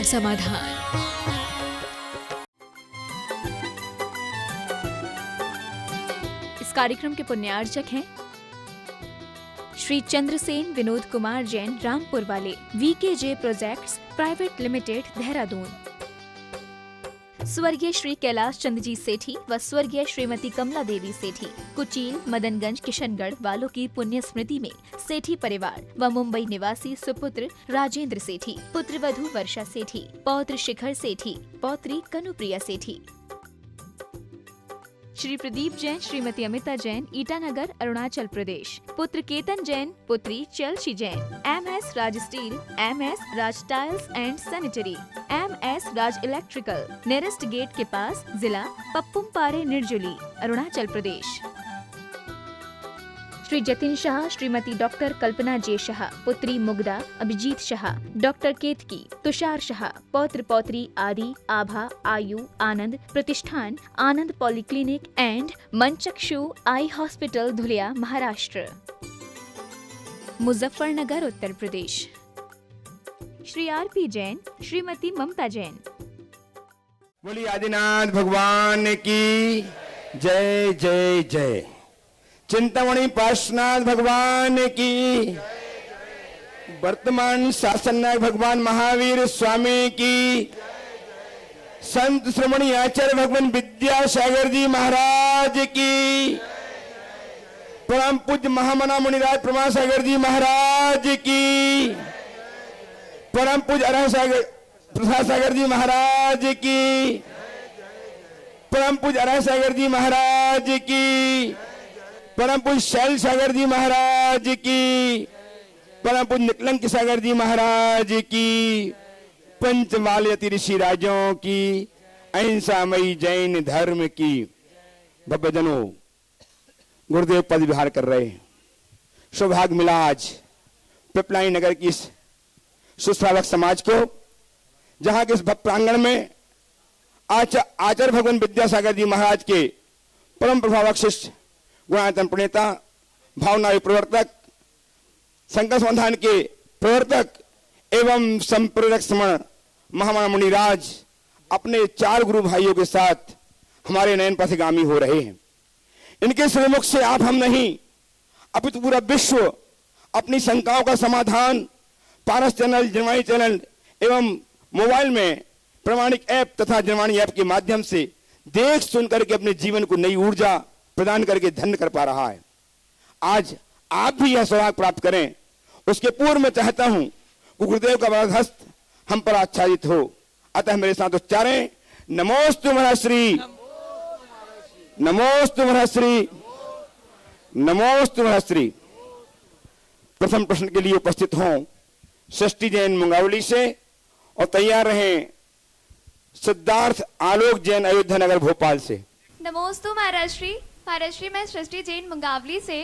समाधान। इस कार्यक्रम के पुण्यार्चक हैं श्री चंद्रसेन विनोद कुमार जैन, रामपुर वाले, VKJ projects private limited, Dehradun. स्वर्गीय श्री कैलाश चंद्र जी सेठी व स्वर्गीय श्रीमती कमला देवी सेठी, कुचील, मदनगंज, किशनगढ़ वालों की पुण्य स्मृति में सेठी परिवार व मुंबई निवासी सुपुत्र राजेंद्र सेठी, पुत्र वधू वर्षा सेठी, पौत्र शिखर सेठी, पौत्री कनुप्रिया सेठी। श्री प्रदीप जैन, श्रीमती अमिता जैन, ईटानगर, अरुणाचल प्रदेश, पुत्र केतन जैन, पुत्री Chalshi Jain, MS Raj steel, MS Raj tiles and sanitary, MS Raj electrical, nearest gate के पास, जिला पप्पुमपारे, निर्जुली, अरुणाचल प्रदेश। श्री जतिन शाह, श्रीमती डॉक्टर कल्पना जे शाह, पुत्री मुग्धा अभिजीत शाह, डॉक्टर केतकी, तुषार शाह, पौत्र पौत्री Aadi, Abha, Ayu, Anand Pratishthan, Anand polyclinic and Manchakshu eye hospital, Dhulia, Maharashtra. Muzaffarnagar, Uttar Pradesh. Shri RP Jain, Shrimati Mamta Jain. बोलिए आदिनाथ भगवान की जय जय जय। चिंतामणि पार्श्वनाथ भगवान की, वर्तमान शासन नायक भगवान महावीर स्वामी की, संत श्रोमणी आचार्य भगवान विद्यासागर जी महाराज की, परम पूज्य महामना मुनिराज प्रमासागर जी महाराज की, परम पूज्य प्रसाद सागर जी महाराज की, परम पूज्य अरह सागर जी महाराज की, परम पूज्य शैल सागर जी महाराज की, परम पूज्य निकलंक सागर जी महाराज की, पंचमालयति ऋषि राजों की, अहिंसामयी जैन धर्म की। भव्यजनों, गुरुदेव पद विहार कर रहे हैं। सौभाग्य मिला आज पिपलाई नगर की इस सुश्रावक समाज को, जहां के इस प्रांगण में आचार्य भगवान विद्यासागर जी महाराज के परम प्रभावक शिष्य, गुणायतन प्रणेता, भावना प्रवर्तक, संकल्प समाधान के प्रवर्तक एवं संप्रेरक समण महामना मुनिराज अपने 4 गुरु भाइयों के साथ हमारे नयन पथगामी हो रहे हैं। इनके श्रीमुख से आप हम नहीं, अपितु पूरा विश्व अपनी शंकाओं का समाधान पारस चैनल, जनवाणी चैनल एवं मोबाइल में प्रमाणिक ऐप तथा जनवाणी ऐप के माध्यम से देख सुन करके अपने जीवन को नई ऊर्जा प्रदान करके धन्य कर पा रहा है। आज आप भी यह सौभाग्य प्राप्त करें, उसके पूर्व में चाहता हूं कि गुरुदेव का वरद हस्त हम पर आच्छादित हो। अतः मेरे साथ उच्चारें, नमोस्तु महर्षि, नमोस्तु महर्षि, नमोस्तु महर्षि। प्रथम प्रश्न के लिए उपस्थित हों सृष्टि जैन मुंगावली से, और तैयार रहें सिद्धार्थ आलोक जैन अयोध्या नगर भोपाल से। नमोस्तु महर्षि। महर्षि, मैं सृष्टि जैन मुंगावली से।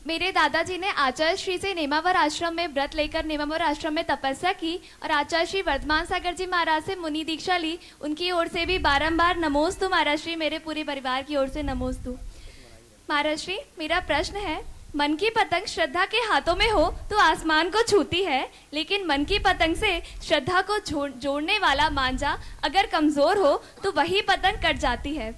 मेरे दादाजी ने आचार्य श्री से नेमावर आश्रम में व्रत लेकर नेमावर आश्रम में तपस्या की और आचार्य श्री वर्धमान सागर जी महाराज से मुनि दीक्षा ली। उनकी ओर से भी बारंबार नमोस्तु महर्षि, मेरे पूरे परिवार की ओर से नमोस्तु। महर्षि, मेरा प्रश्न है, मन की पतंग श्रद्धा के हाथों में हो तो आसमान को छूती है, लेकिन मन की पतंग से श्रद्धा को जोड़ने वाला मांझा अगर कमजोर हो तो वही पतंग कट जाती है।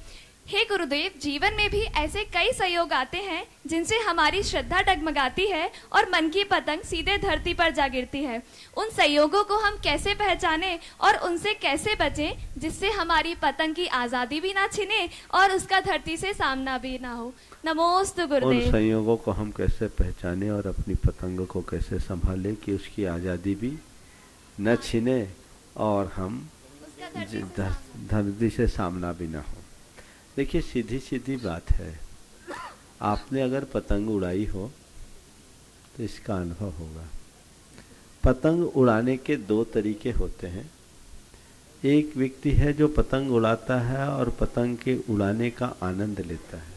हे गुरुदेव, जीवन में भी ऐसे कई संयोग आते हैं जिनसे हमारी श्रद्धा डगमगाती है और मन की पतंग सीधे धरती पर जा गिरती है। उन संयोगों को हम कैसे पहचानें और उनसे कैसे बचें, जिससे हमारी पतंग की आजादी भी ना छिने और उसका धरती से सामना भी ना हो। नमोस्तु गुरुदेव। उन संयोगों को हम कैसे पहचानें और अपनी पतंग को कैसे संभालें कि उसकी आजादी भी न छिने और हम धरती से सामना भी ना हो। देखिए, सीधी सीधी बात है, आपने अगर पतंग उड़ाई हो तो इसका अनुभव होगा। पतंग उड़ाने के 2 तरीके होते हैं। एक व्यक्ति है जो पतंग उड़ाता है और पतंग के उड़ाने का आनंद लेता है,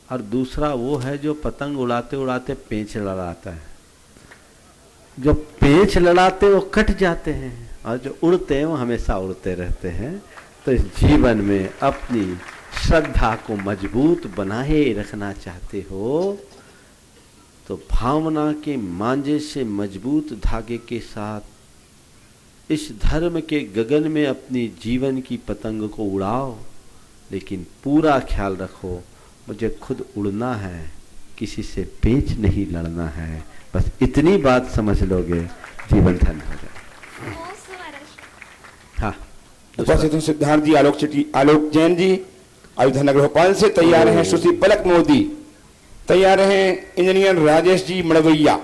और दूसरा वो है जो पतंग उड़ाते उड़ाते पेंच लड़ाता है। जो पेंच लड़ाते वो कट जाते हैं और जो उड़ते हैं वो हमेशा उड़ते रहते हैं। तो इस जीवन में अपनी श्रद्धा को मजबूत बनाए रखना चाहते हो तो भावना के मांझे से मजबूत धागे के साथ इस धर्म के गगन में अपनी जीवन की पतंग को उड़ाओ, लेकिन पूरा ख्याल रखो मुझे खुद उड़ना है, किसी से पेच नहीं लड़ना है। बस इतनी बात समझ लोगे, जीवन धन्य हो जाए। हाँ, उपस्थित हैं सिद्धार्थ जी, आलोक जैन जी अयोध्या नगर भोपाल से। तैयार हैं सुश्री पलक मोदी, तैयार हैं इंजीनियर राजेश जी मड़वैया।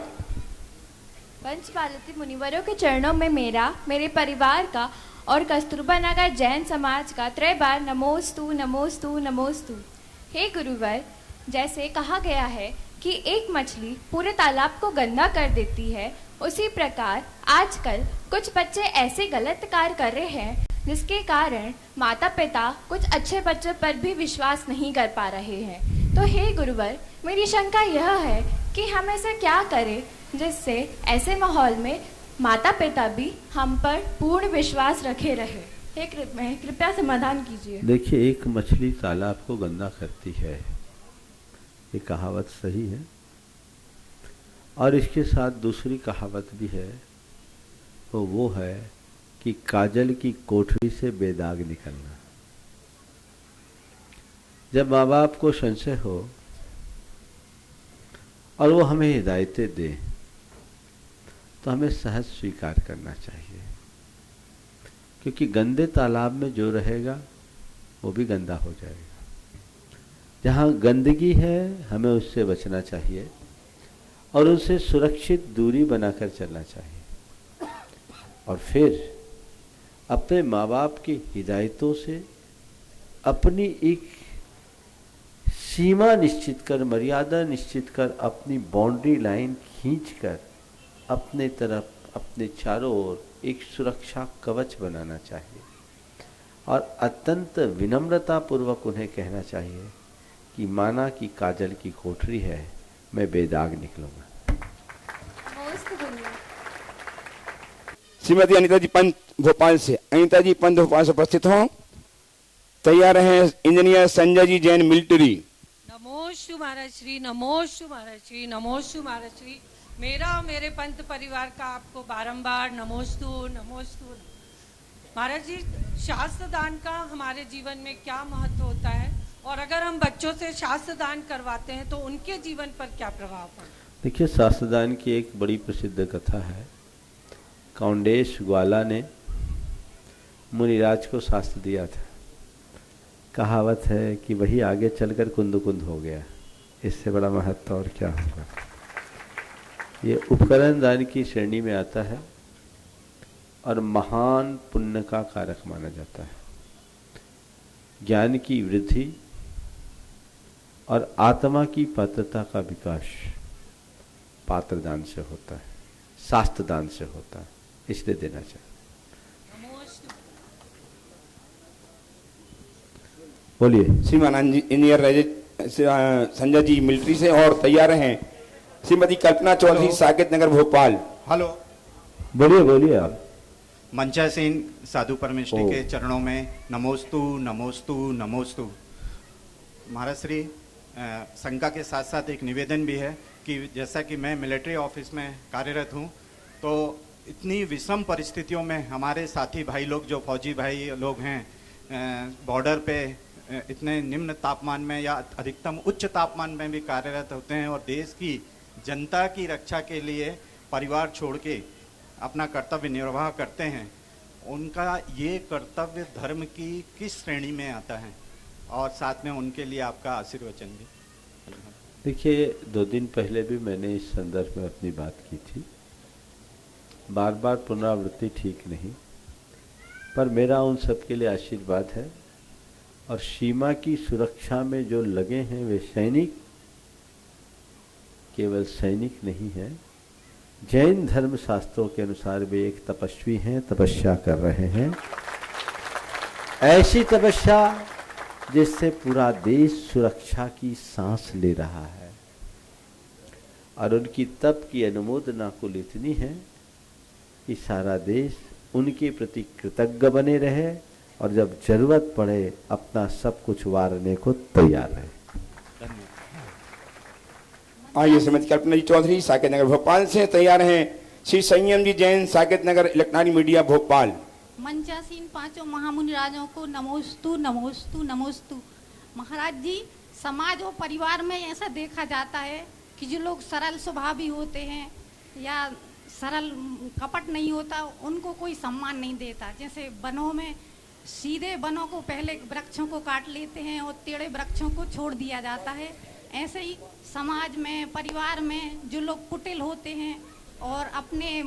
पंचपालती मुनिवरों के चरणों में मेरा, मेरे परिवार का और कस्तूरबा नगर जैन समाज का 3 बार नमोस्तु नमोस्तु नमोस्तु। हे गुरुवर, जैसे कहा गया है कि एक मछली पूरे तालाब को गंदा कर देती है, उसी प्रकार आजकल कुछ बच्चे ऐसे गलत कार्य कर रहे हैं जिसके कारण माता पिता कुछ अच्छे बच्चों पर भी विश्वास नहीं कर पा रहे हैं। तो हे गुरुवर, मेरी शंका यह है कि हम ऐसा क्या करें जिससे ऐसे माहौल में माता पिता भी हम पर पूर्ण विश्वास रखे रहे। हे कृपया समाधान कीजिए। देखिए, एक मछली तालाब को गंदा करती है, ये कहावत सही है, और इसके साथ दूसरी कहावत भी है, तो वो है कि काजल की कोठरी से बेदाग निकलना। जब माँ बाप को संशय हो और वो हमें हिदायतें दे तो हमें सहज स्वीकार करना चाहिए, क्योंकि गंदे तालाब में जो रहेगा वो भी गंदा हो जाएगा। जहाँ गंदगी है हमें उससे बचना चाहिए और उससे सुरक्षित दूरी बनाकर चलना चाहिए, और फिर अपने माँ बाप की हिदायतों से अपनी एक सीमा निश्चित कर, मर्यादा निश्चित कर, अपनी बाउंड्री लाइन खींचकर अपने तरफ, अपने चारों ओर एक सुरक्षा कवच बनाना चाहिए, और अत्यंत विनम्रता पूर्वक उन्हें कहना चाहिए कि माना कि काजल की कोठरी है, मैं बेदाग निकलूंगा। श्रीमती अनीता जी पंत भोपाल से, अनीता जी पंत भोपाल से उपस्थित हों। तैयार हैं इंजीनियर संजय जी जैन मिलिट्री। नमोस्तु महाराज श्री, नमोस्तु महाराज श्री, नमोस्तु महाराज श्री। मेरा और मेरे पंत परिवार का आपको बारंबार नमोस्तु नमोस्तु। महाराज जी, शास्त्र दान का हमारे जीवन में क्या महत्व होता है, और अगर हम बच्चों से शास्त्र दान करवाते हैं तो उनके जीवन पर क्या प्रभाव पड़ता है? देखिए, शास्त्र दान की एक बड़ी प्रसिद्ध कथा है। कौंडेश ग्वाला ने मुनिराज को शास्त्र दिया था। कहावत है कि वही आगे चलकर कुंद कुंद हो गया। इससे बड़ा महत्व और क्या होगा। ये उपकरण दान की श्रेणी में आता है और महान पुण्य का कारक माना जाता है। ज्ञान की वृद्धि और आत्मा की पात्रता का विकास पात्र दान से होता है, शास्त्र दान से होता है, इसलिए देना चाहिए। बोलिए। श्रीमान इंजीनियर संजय जी मिलिट्री से, और तैयार हैं श्रीमती कल्पना चौधरी साकेत नगर भोपाल। हेलो, बोलिए बोलिए आप। मंचा सिंह साधु परमेश्वरी के चरणों में नमोस्तु नमोस्तु नमोस्तु। महाराज श्री, शंका के साथ साथ एक निवेदन भी है कि जैसा कि मैं मिलिट्री ऑफिस में कार्यरत हूं, तो इतनी विषम परिस्थितियों में हमारे साथी भाई लोग, जो फौजी भाई लोग हैं, बॉर्डर पे इतने निम्न तापमान में या अधिकतम उच्च तापमान में भी कार्यरत होते हैं और देश की जनता की रक्षा के लिए परिवार छोड़ के अपना कर्तव्य निर्वाह करते हैं। उनका ये कर्तव्य धर्म की किस श्रेणी में आता है, और साथ में उनके लिए आपका आशीर्वचन भी। देखिए, 2 दिन पहले भी मैंने इस संदर्भ में अपनी बात की थी। बार बार पुनरावृत्ति ठीक नहीं, पर मेरा उन सब के लिए आशीर्वाद है, और सीमा की सुरक्षा में जो लगे हैं वे सैनिक केवल सैनिक नहीं हैं, जैन धर्म शास्त्रों के अनुसार वे एक तपस्वी हैं, तपस्या कर रहे हैं। ऐसी तपस्या जिससे पूरा देश सुरक्षा की सांस ले रहा है, और उनकी तप की अनुमोदना कुल इतनी है कि सारा देश उनके प्रति कृतज्ञ बने रहे, और जब जरूरत पड़े अपना सब कुछ वारने को तैयार रहे। आइए श्रीमती कल्पना जी चौधरी साकेत नगर भोपाल से, तैयार हैं श्री संयम जी जैन, साकेत नगर, इलेक्ट्रॉनिक मीडिया, भोपाल। मंचासीन पांचों महामुनि राजाओं को नमोस्तु नमोस्तु नमोस्तु। महाराज जी, समाज और परिवार में ऐसा देखा जाता है कि जो लोग सरल स्वभावी होते हैं या सरल कपट नहीं होता, उनको कोई सम्मान नहीं देता। जैसे वनों में सीधे वनों को पहले वृक्षों को काट लेते हैं और टेढ़े वृक्षों को छोड़ दिया जाता है। ऐसे ही समाज में, परिवार में जो लोग कुटिल होते हैं और अपने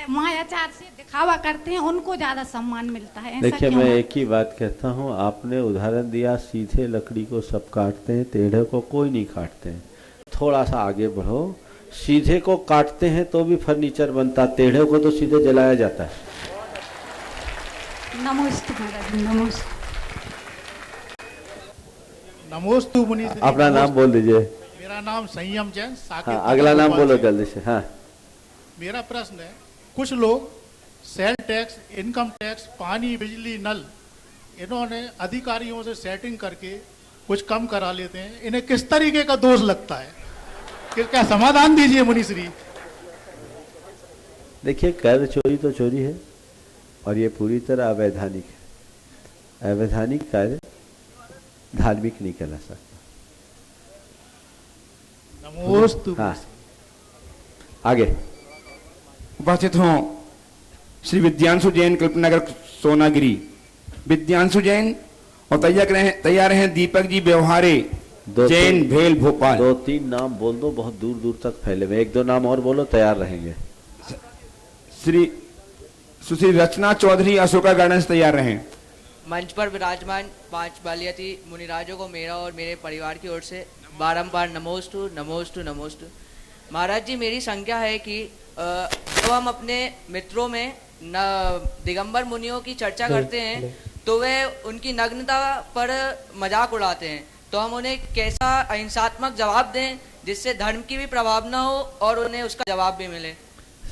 मायाचार से दिखावा करते हैं, उनको ज्यादा सम्मान मिलता है। देखिए, मैं एक ही बात कहता हूँ, आपने उदाहरण दिया सीधे लकड़ी को सब काटते हैं, टेढ़े को कोई नहीं काटते हैं। थोड़ा सा आगे बढ़ो, सीधे को काटते हैं तो भी फर्नीचर बनता, टेढ़े को तो सीधे जलाया जाता है। नमोस्तु महाराज, नमोस्तु। नमोस्तु मुनि। अपना नाम बोल दीजिए। मेरा नाम संयम जैन, साकेत। हाँ, अगला नाम बोलो जल्दी से। हाँ, मेरा प्रश्न है, कुछ लोग सेल टैक्स, इनकम टैक्स, पानी, बिजली, नल, इन्होंने अधिकारियों से सेटिंग करके कुछ कम करा लेते हैं। इन्हें किस तरीके का दोष लगता है? क्या समाधान दीजिए मुनि श्री। देखिए, कर चोरी तो चोरी है और ये पूरी तरह अवैधानिक है। अवैधानिक कार्य धार्मिक नहीं कहला सकता। नमोस्तु। हाँ, आगे उपस्थित हों श्री विद्यांशु जैन, कल्पनगर, सोनागिरी। विद्यांशु जैन और तैयार हैं दीपक जी व्यवहारे जैन, भेल, भोपाल। 2-3 नाम बोल दो, बहुत दूर दूर तक फैले हुए। 1-2 नाम और बोलो, तैयार रहेंगे। श्री सुश्री रचना चौधरी, अशोका गार्डन से तैयार रहें। मंच पर विराजमान 5 बालियाती मुनिराजों को मेरा और मेरे परिवार की ओर से बारंबार नमोस्तु नमोस्तु नमोस्तु। महाराज जी, मेरी संख्या है कि जब हम अपने मित्रों में दिगंबर मुनियों की चर्चा करते हैं तो वे उनकी नग्नता पर मजाक उड़ाते हैं, तो हम उन्हें कैसा अहिंसात्मक जवाब दें जिससे धर्म की भी प्रभाव न हो और उन्हें उसका जवाब भी मिले?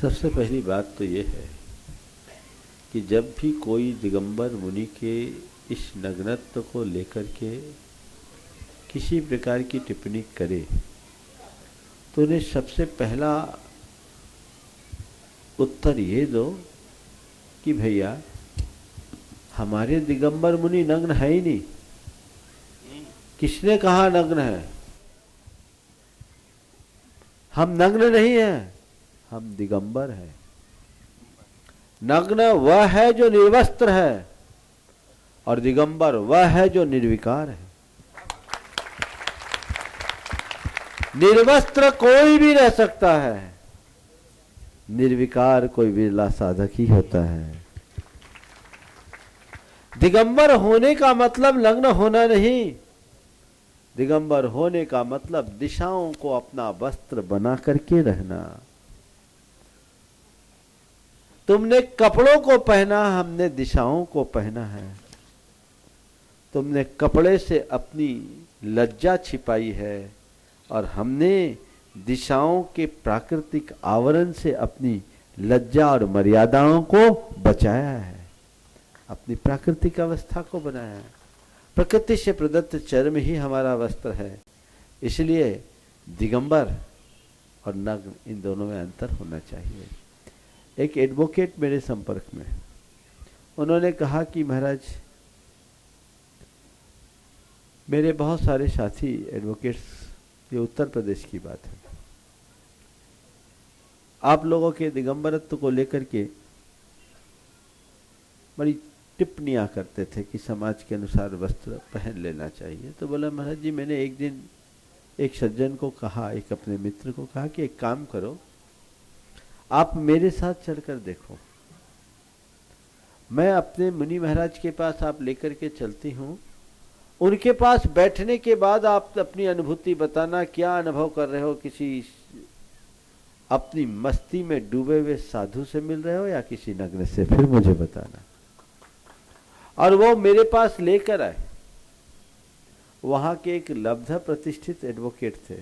सबसे पहली बात तो ये है कि जब भी कोई दिगंबर मुनि के इस नग्नत्व को लेकर के किसी प्रकार की टिप्पणी करे तो उन्हें सबसे पहला उत्तर ये दो कि भैया, हमारे दिगंबर मुनि नग्न है ही नहीं। किसने कहा नग्न है? हम नग्न नहीं हैं, हम दिगंबर हैं। नग्न वह है जो निर्वस्त्र है और दिगंबर वह है जो निर्विकार है। निर्वस्त्र कोई भी रह सकता है, निर्विकार कोई विरला साधक ही होता है। दिगंबर होने का मतलब नग्न होना नहीं, दिगंबर होने का मतलब दिशाओं को अपना वस्त्र बना करके रहना। तुमने कपड़ों को पहना, हमने दिशाओं को पहना है। तुमने कपड़े से अपनी लज्जा छिपाई है और हमने दिशाओं के प्राकृतिक आवरण से अपनी लज्जा और मर्यादाओं को बचाया है, अपनी प्राकृतिक अवस्था को बनाया है। प्रकृति से प्रदत्त चर्म ही हमारा वस्त्र है। इसलिए दिगंबर और नग्न, इन दोनों में अंतर होना चाहिए। एक एडवोकेट मेरे संपर्क में, उन्होंने कहा कि महाराज, मेरे बहुत सारे साथी एडवोकेट्स, ये उत्तर प्रदेश की बात है, आप लोगों के दिगंबरत्व को लेकर के बड़ी टिप्पणियां करते थे कि समाज के अनुसार वस्त्र पहन लेना चाहिए। तो बोला, महाराज जी, मैंने एक दिन एक सज्जन को कहा, एक अपने मित्र को कहा कि एक काम करो, आप मेरे साथ चलकर देखो, मैं अपने मुनि महाराज के पास आप लेकर के चलती हूँ, उनके पास बैठने के बाद आप अपनी अनुभूति बताना, क्या अनुभव कर रहे हो, किसी अपनी मस्ती में डूबे हुए साधु से मिल रहे हो या किसी नग्न से, फिर मुझे बताना। और वो मेरे पास लेकर आए। वहां के एक लब्ध प्रतिष्ठित एडवोकेट थे।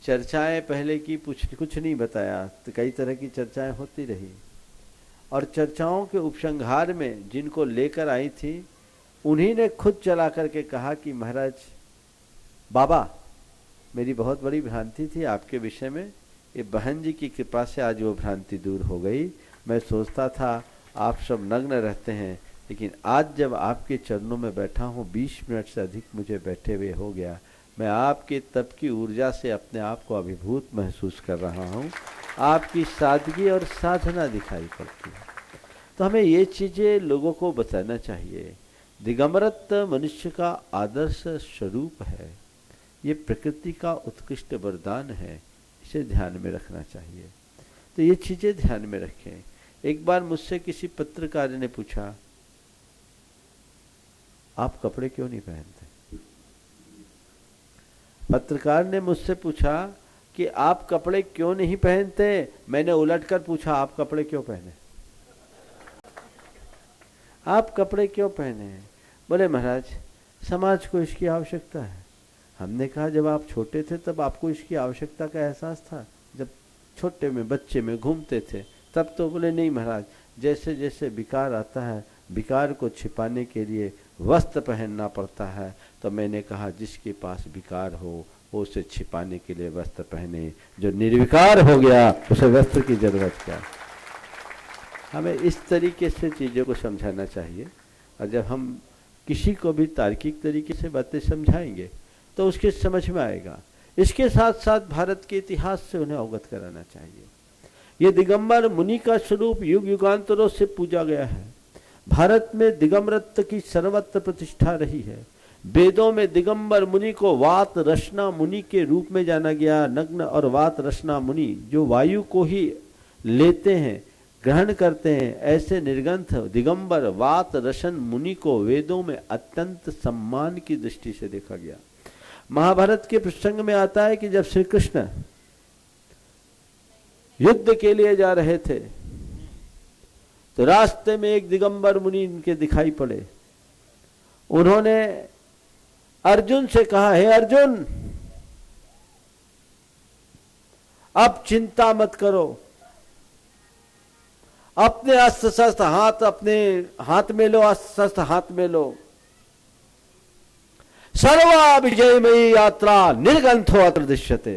चर्चाएं पहले की कुछ नहीं बताया, तो कई तरह की चर्चाएं होती रही और चर्चाओं के उपसंहार में जिनको लेकर आई थी, उन्हीं ने खुद चला करके कहा कि महाराज, बाबा, मेरी बहुत बड़ी भ्रांति थी आपके विषय में, ये बहन जी की कृपा से आज वो भ्रांति दूर हो गई। मैं सोचता था आप सब नग्न रहते हैं, लेकिन आज जब आपके चरणों में बैठा हूँ 20 मिनट से अधिक मुझे बैठे हुए हो गया। मैं आपके तप की ऊर्जा से अपने आप को अभिभूत महसूस कर रहा हूँ। आपकी सादगी और साधना दिखाई पड़ती है। तो हमें ये चीज़ें लोगों को बताना चाहिए। दिगंबरत्व मनुष्य का आदर्श स्वरूप है, ये प्रकृति का उत्कृष्ट वरदान है, इसे ध्यान में रखना चाहिए। तो ये चीज़ें ध्यान में रखें। एक बार मुझसे किसी पत्रकार ने पूछा, आप कपड़े क्यों नहीं पहनते? पत्रकार ने मुझसे पूछा कि आप कपड़े क्यों नहीं पहनते। मैंने उलटकर पूछा, आप कपड़े क्यों पहने? आप कपड़े क्यों पहने? बोले महाराज समाज को इसकी आवश्यकता है। हमने कहा जब आप छोटे थे तब आपको इसकी आवश्यकता का एहसास था? जब छोटे में बच्चे में घूमते थे तब तो? बोले नहीं महाराज, जैसे जैसे विकार आता है विकार को छिपाने के लिए वस्त्र पहनना पड़ता है। तो मैंने कहा जिसके पास विकार हो वो उसे छिपाने के लिए वस्त्र पहने, जो निर्विकार हो गया उसे वस्त्र की जरूरत क्या। हमें इस तरीके से चीज़ों को समझाना चाहिए। और जब हम किसी को भी तार्किक तरीके से बातें समझाएंगे तो उसके समझ में आएगा। इसके साथ साथ भारत के इतिहास से उन्हें अवगत कराना चाहिए। ये दिगंबर मुनि का स्वरूप युग युगांतरों से पूजा गया है। भारत में दिगंबरत्व की सर्वत्र प्रतिष्ठा रही है। वेदों में दिगंबर मुनि को वात रचना मुनि के रूप में जाना गया। नग्न और वात रचना मुनि जो वायु को ही लेते हैं, ग्रहण करते हैं, ऐसे निर्ग्रंथ दिगंबर वात रसन मुनि को वेदों में अत्यंत सम्मान की दृष्टि से देखा गया। महाभारत के प्रसंग में आता है कि जब श्री कृष्ण युद्ध के लिए जा रहे थे तो रास्ते में एक दिगंबर मुनि इनके दिखाई पड़े। उन्होंने अर्जुन से कहा, हे अर्जुन अब चिंता मत करो, अपने अस्त्र शस्त्र अपने हाथ में लो, अस्त्र शस्त्र हाथ में लो। सर्वा विजयमयी यात्रा निर्गंथो अत्र दृश्यते।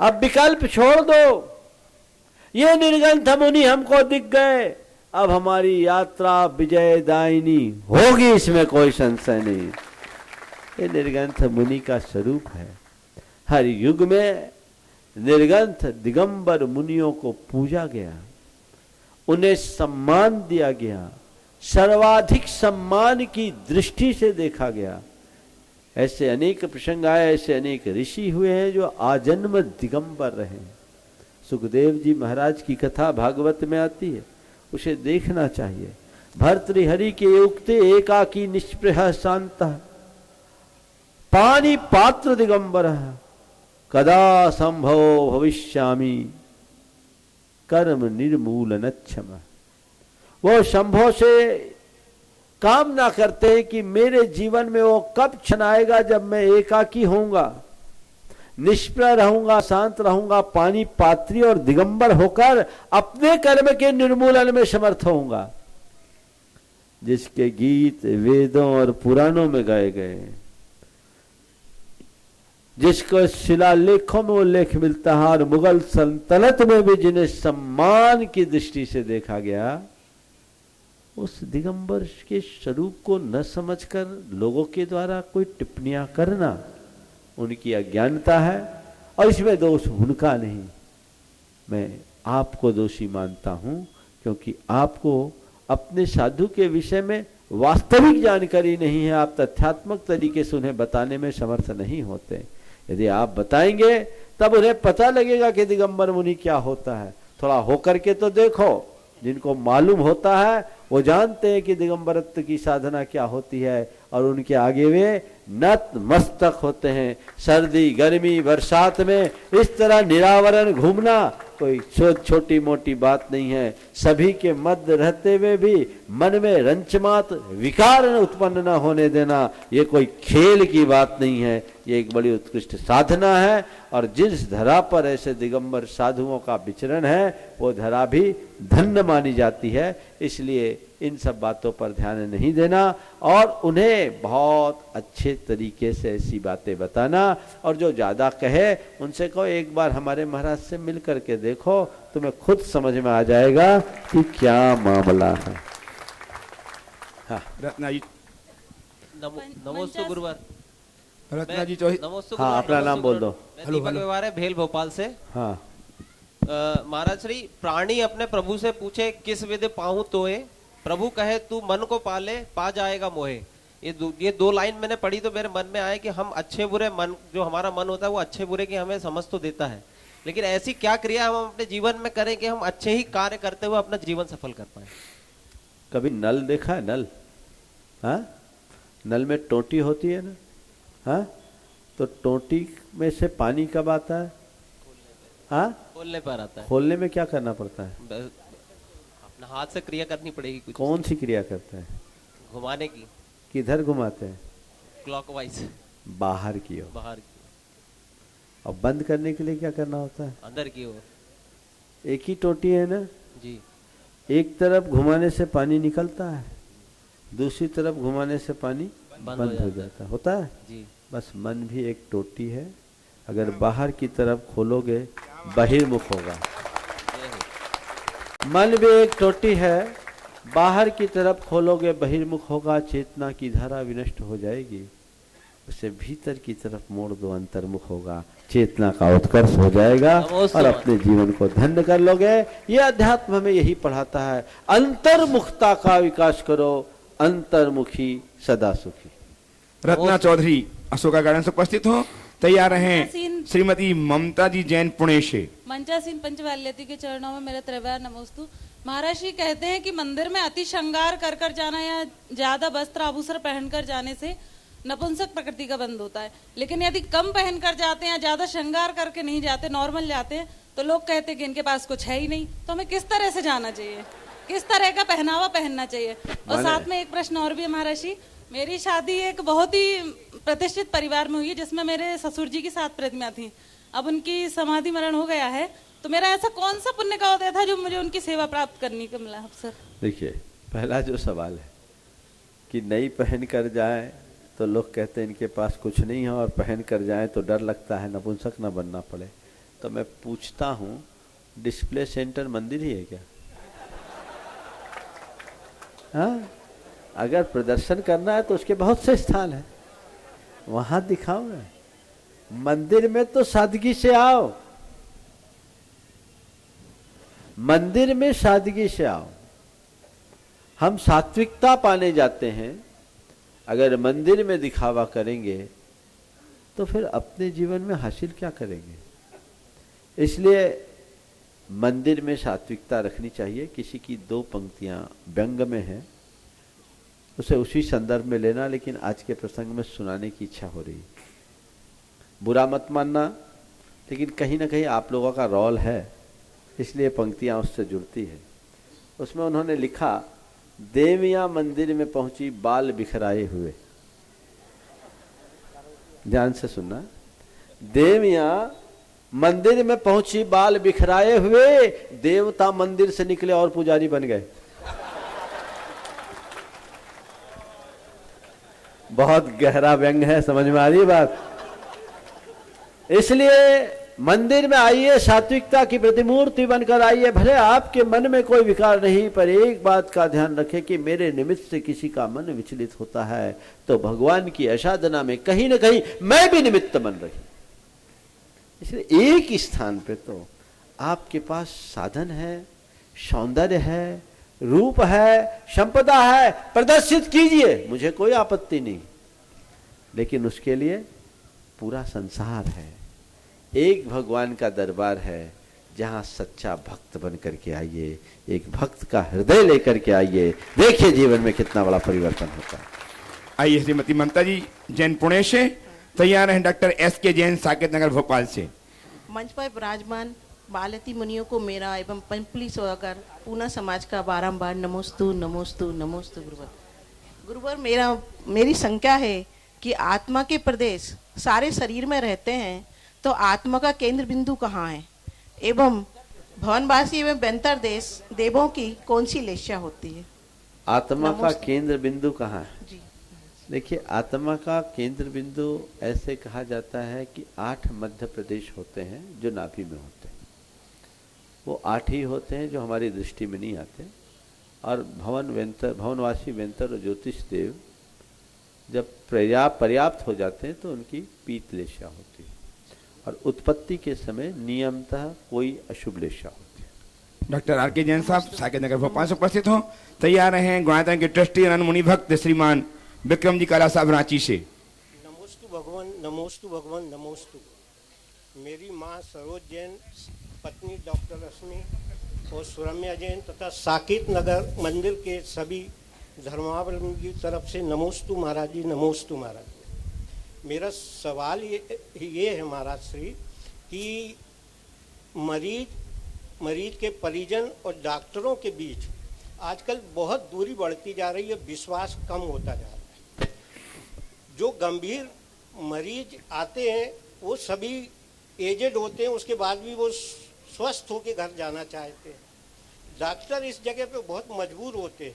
अब विकल्प छोड़ दो, ये निर्गंथ मुनि हमको दिख गए, अब हमारी यात्रा विजयदायिनी होगी, इसमें कोई संशय नहीं। ये निर्गंथ मुनि का स्वरूप है। हर युग में निर्गंथ दिगंबर मुनियों को पूजा गया, उन्हें सम्मान दिया गया, सर्वाधिक सम्मान की दृष्टि से देखा गया। ऐसे अनेक प्रसंग आए, ऐसे अनेक ऋषि हुए हैं जो आजन्म दिगंबर रहे। सुखदेव जी महाराज की कथा भागवत में आती है, उसे देखना चाहिए। भर्तृहरि के उक्ते एकाकी निष्पृह शांत पानी पात्र दिगंबर कदा संभव भविष्यामि कर्म निर्मूलनक्षम। वो शंभो से कामना करते हैं कि मेरे जीवन में वो कब क्षण आएगा जब मैं एकाकी होऊंगा, निष्प्रह रहूंगा, शांत रहूंगा, पानी पात्री और दिगंबर होकर अपने कर्म के निर्मूलन में समर्थ होऊंगा। जिसके गीत वेदों और पुराणों में गाए गए, जिसको शिलालेखों में उल्लेख मिलता है और मुगल सल्तनत में भी जिन्हें सम्मान की दृष्टि से देखा गया, उस दिगंबर के स्वरूप को न समझकर लोगों के द्वारा कोई टिप्पणियां करना उनकी अज्ञानता है। और इसमें दोष उनका नहीं, मैं आपको दोषी मानता हूं, क्योंकि आपको अपने साधु के विषय में वास्तविक जानकारी नहीं है। आप तथ्यात्मक तरीके से उन्हें बताने में समर्थ नहीं होते। यदि आप बताएंगे तब उन्हें पता लगेगा कि दिगंबर मुनि क्या होता है। थोड़ा होकर के तो देखो, जिनको मालूम होता है वो जानते हैं कि दिगंबरत्व की साधना क्या होती है, और उनके आगे वे नत मस्तक होते हैं। सर्दी गर्मी बरसात में इस तरह निरावरण घूमना कोई छोटी मोटी बात नहीं है। सभी के मध्य रहते हुए भी मन में रंचमात विकार उत्पन्न न होने देना, ये कोई खेल की बात नहीं है, ये एक बड़ी उत्कृष्ट साधना है। और जिस धरा पर ऐसे दिगंबर साधुओं का विचरण है वो धरा भी धन्य मानी जाती है। इसलिए इन सब बातों पर ध्यान नहीं देना और उन्हें बहुत अच्छे तरीके से ऐसी बातें बताना। और जो ज़्यादा कहे उनसे कहो एक बार हमारे महाराज से मिल करके देखो, तुम्हें खुद समझ में आ जाएगा कि क्या मामला है। हाँ रत्ना जी, नमोस्तु गुरुवर। रत्ना जी चौधरी, नमोस्तु। हाँ, अपना नाम बोल दो। दीपक व्यवहार है, भेल भोपाल से। हाँ। महाराज श्री, प्राणी अपने प्रभु से पूछे किस विधि पाऊं तोए, प्रभु कहे तू मन को पाले पा जाएगा मोहे। ये दो लाइन मैंने पढ़ी तो मेरे मन में आए कि हम अच्छे बुरे मन, जो हमारा मन होता है वो अच्छे बुरे की हमें समझ तो देता है, लेकिन ऐसी क्या क्रिया हम अपने जीवन में करें कि हम अच्छे ही कार्य करते हुए अपना जीवन सफल कर पाए। कभी नल देखा है? नल, हाँ, नल में टोटी होती है ना, हाँ, तो टोटी में से पानी कब आता है? हाँ, खोलने पर आता है। खोलने में क्या करना पड़ता है? अपना हाथ से क्रिया करनी पड़ेगी कुछ। कौन सी क्रिया करते हैं? घुमाने की। किधर घुमाते हैं? क्लॉकवाइज। बाहर की ओर। बाहर की। और बंद करने के लिए क्या करना होता है? अंदर की ओर। एक ही टोटी है ना जी। एक तरफ घुमाने से पानी निकलता है, दूसरी तरफ घुमाने से पानी बंद हो जाता है, होता है जी। बस मन भी एक टोटी है, अगर बाहर की तरफ खोलोगे बहिर्मुख होगा। मन भी एक टोटी है, बाहर की तरफ खोलोगे बहिर्मुख होगा, चेतना की धारा विनष्ट हो जाएगी, उसे भीतर की तरफ मोड़ दो अंतर्मुख होगा, चेतना का उत्कर्ष हो जाएगा और अपने जीवन को धन्य कर लोगे। ये अध्यात्म हमें यही पढ़ाता है, अंतर्मुखता का विकास करो, अंतर्मुखी सदा सुखी। रत्ना चौधरी अशोका गार्डन से उपस्थित हो, तैयार हैं श्रीमती ममता जी जैन पुणे से। मंचासीन पंचवाल्यति के चरणों में मेरा त्रैवार नमोस्तु। महाराज जी कहते हैं कि मंदिर में अति श्रृंगार कर कर जाना या ज्यादा वस्त्र आभूषण पहनकर जाने से नपुंसक प्रकृति का बंध होता है, लेकिन यदि कम पहन कर जाते हैं या ज्यादा श्रृंगार करके नहीं जाते, नॉर्मल जाते हैं, तो लोग कहते हैं कि इनके पास कुछ है ही नहीं। तो हमें किस तरह से जाना चाहिए, किस तरह का पहनावा पहनना चाहिए? और साथ में एक प्रश्न और भी है महाराज जी, मेरी शादी एक बहुत ही प्रतिष्ठित परिवार में हुई है जिसमें मेरे ससुर जी की 7 प्रतिमा थी। अब उनकी समाधि मरण हो गया है, तो मेरा ऐसा कौन सा पुण्य का उदय था जो मुझे उनकी सेवा प्राप्त करने को मिला अवसर? देखिए, पहला जो सवाल है कि नहीं पहन कर जाए तो लोग कहते हैं इनके पास कुछ नहीं है, और पहन कर जाए तो डर लगता है नपुंसक ना बनना पड़े। तो मैं पूछता हूँ, डिस्प्ले सेंटर मंदिर ही है क्या? हाँ, अगर प्रदर्शन करना है तो उसके बहुत से स्थान है, वहां दिखाओ ना। मंदिर में तो सादगी से आओ, मंदिर में सादगी से आओ। हम सात्विकता पाने जाते हैं, अगर मंदिर में दिखावा करेंगे तो फिर अपने जीवन में हासिल क्या करेंगे? इसलिए मंदिर में सात्विकता रखनी चाहिए। किसी की 2 पंक्तियां व्यंग में है, उसे उसी संदर्भ में लेना, लेकिन आज के प्रसंग में सुनाने की इच्छा हो रही। बुरा मत मानना, लेकिन कहीं ना कहीं आप लोगों का रोल है, इसलिए पंक्तियां उससे जुड़ती है। उसमें उन्होंने लिखा, देवियां मंदिर में पहुंची बाल बिखराए हुए। ध्यान से सुनना, देवियां मंदिर में पहुंची बाल बिखराए हुए, देवता मंदिर से निकले और पुजारी बन गए। बहुत गहरा व्यंग है, समझ में आ रही है बात? इसलिए मंदिर में आइए, सात्विकता की प्रतिमूर्ति बनकर आइए। भले आपके मन में कोई विकार नहीं, पर एक बात का ध्यान रखें कि मेरे निमित्त से किसी का मन विचलित होता है तो भगवान की आराधना में कहीं न कहीं मैं भी निमित्त बन रही। इसलिए एक स्थान पे तो आपके पास साधन है, सौंदर्य है, रूप है, संपदा है, प्रदर्शित कीजिए, मुझे कोई आपत्ति नहीं। लेकिन उसके लिए पूरा संसार है, एक भगवान का दरबार है जहां सच्चा भक्त बन करके आइए, एक भक्त का हृदय लेकर के आइए, देखिए जीवन में कितना बड़ा परिवर्तन होता है। आइए श्रीमती ममता जी जैन पुणे से, तैयार हैं डॉक्टर SK जैन साकेत नगर भोपाल से। मंच पर विराजमान बालती मुनियों को मेरा एवं पंचपली सोकर पूना समाज का बारंबार नमोस्तु नमोस्तु नमोस्तु। गुरुवर मेरी शंका है कि आत्मा के प्रदेश सारे शरीर में रहते हैं, तो आत्मा का केंद्र बिंदु कहाँ है, एवं भवनवासी एवं बेंतर देश देवों की कौन सी लेस्या होती है? आत्मा का नमोस्तु। केंद्र बिंदु कहाँ है? जी देखिए, आत्मा का केंद्र बिंदु ऐसे कहा जाता है कि 8 मध्य प्रदेश होते हैं जो नाभि में होते हैं। वो 8 ही होते हैं जो हमारी दृष्टि में नहीं आते। और भवनवासी वेंतर और ज्योतिष देव जब पर्याप्त हो जाते हैं तो उनकी पीत लेशा होती है, और उत्पत्ति के समय नियमतः कोई अशुभ लेशा होती है। डॉक्टर आर के जैन साहब साकेत नगर भोपाल से उपस्थित हो। तैयार हैं गुणायतन के ट्रस्टी अनंत मुनि भक्त श्रीमान विक्रम जी काला साहब रांची से। नमोस्तु भगवान, नमोस्तु भगवान, नमोस्तु। मेरी माँ सरोज जैन, पत्नी डॉक्टर रश्मि और सुरम्या जैन तथा साकेत नगर मंदिर के सभी धर्मावलंबी की तरफ से नमोस्तु महाराज जी, नमोस्तु महाराज जी। मेरा सवाल ये है महाराज श्री कि मरीज के परिजन और डॉक्टरों के बीच आजकल बहुत दूरी बढ़ती जा रही है, विश्वास कम होता जा रहा है। जो गंभीर मरीज आते हैं वो सभी एजेड होते हैं, उसके बाद भी वो स्वस्थ होकर घर जाना चाहते हैं। डॉक्टर इस जगह पे बहुत मजबूर होते हैं।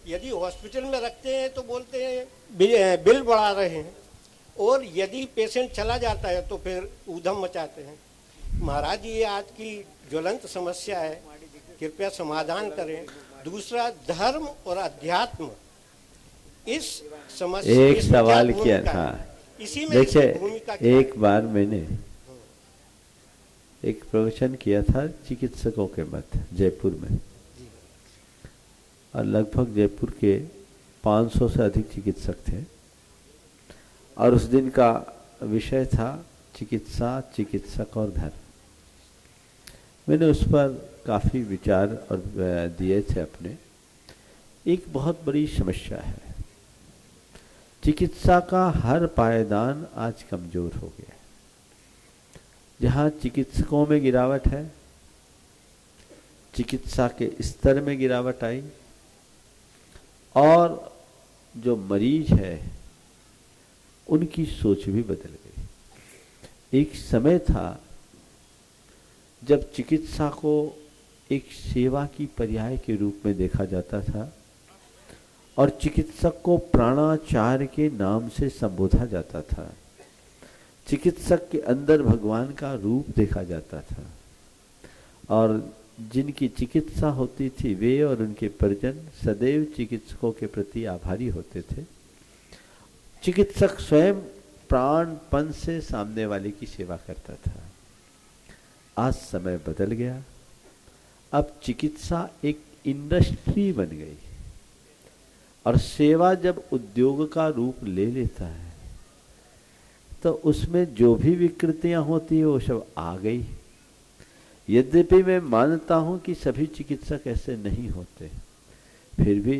यदि हॉस्पिटल में रखते हैं तो बोलते हैं बिल बढ़ा रहे हैं, और यदि पेशेंट चला जाता है तो फिर ऊधम मचाते हैं। महाराज जी, ये आज की ज्वलंत समस्या है, कृपया समाधान करें। दूसरा, धर्म और अध्यात्म इस समस्या एक सवाल किया था। इसी में देखिए, एक बार मैंने एक प्रवचन किया था चिकित्सकों के मत जयपुर में, और लगभग जयपुर के 500 से अधिक चिकित्सक थे, और उस दिन का विषय था चिकित्सा, चिकित्सक और धर्म। मैंने उस पर काफ़ी विचार और दिए थे अपने। एक बहुत बड़ी समस्या है, चिकित्सा का हर पायदान आज कमज़ोर हो गया है। जहाँ चिकित्सकों में गिरावट है, चिकित्सा के स्तर में गिरावट आई, और जो मरीज है उनकी सोच भी बदल गई। एक समय था जब चिकित्सा को एक सेवा की पर्याय के रूप में देखा जाता था, और चिकित्सक को प्राणाचार्य के नाम से संबोधा जाता था। चिकित्सक के अंदर भगवान का रूप देखा जाता था, और जिनकी चिकित्सा होती थी वे और उनके परिजन सदैव चिकित्सकों के प्रति आभारी होते थे। चिकित्सक स्वयं प्राणपन से सामने वाले की सेवा करता था। आज समय बदल गया, अब चिकित्सा एक इंडस्ट्री बन गई, और सेवा जब उद्योग का रूप ले लेता है तो उसमें जो भी विकृतियां होती है वो सब आ गई। यद्यपि मैं मानता हूं कि सभी चिकित्सक ऐसे नहीं होते, फिर भी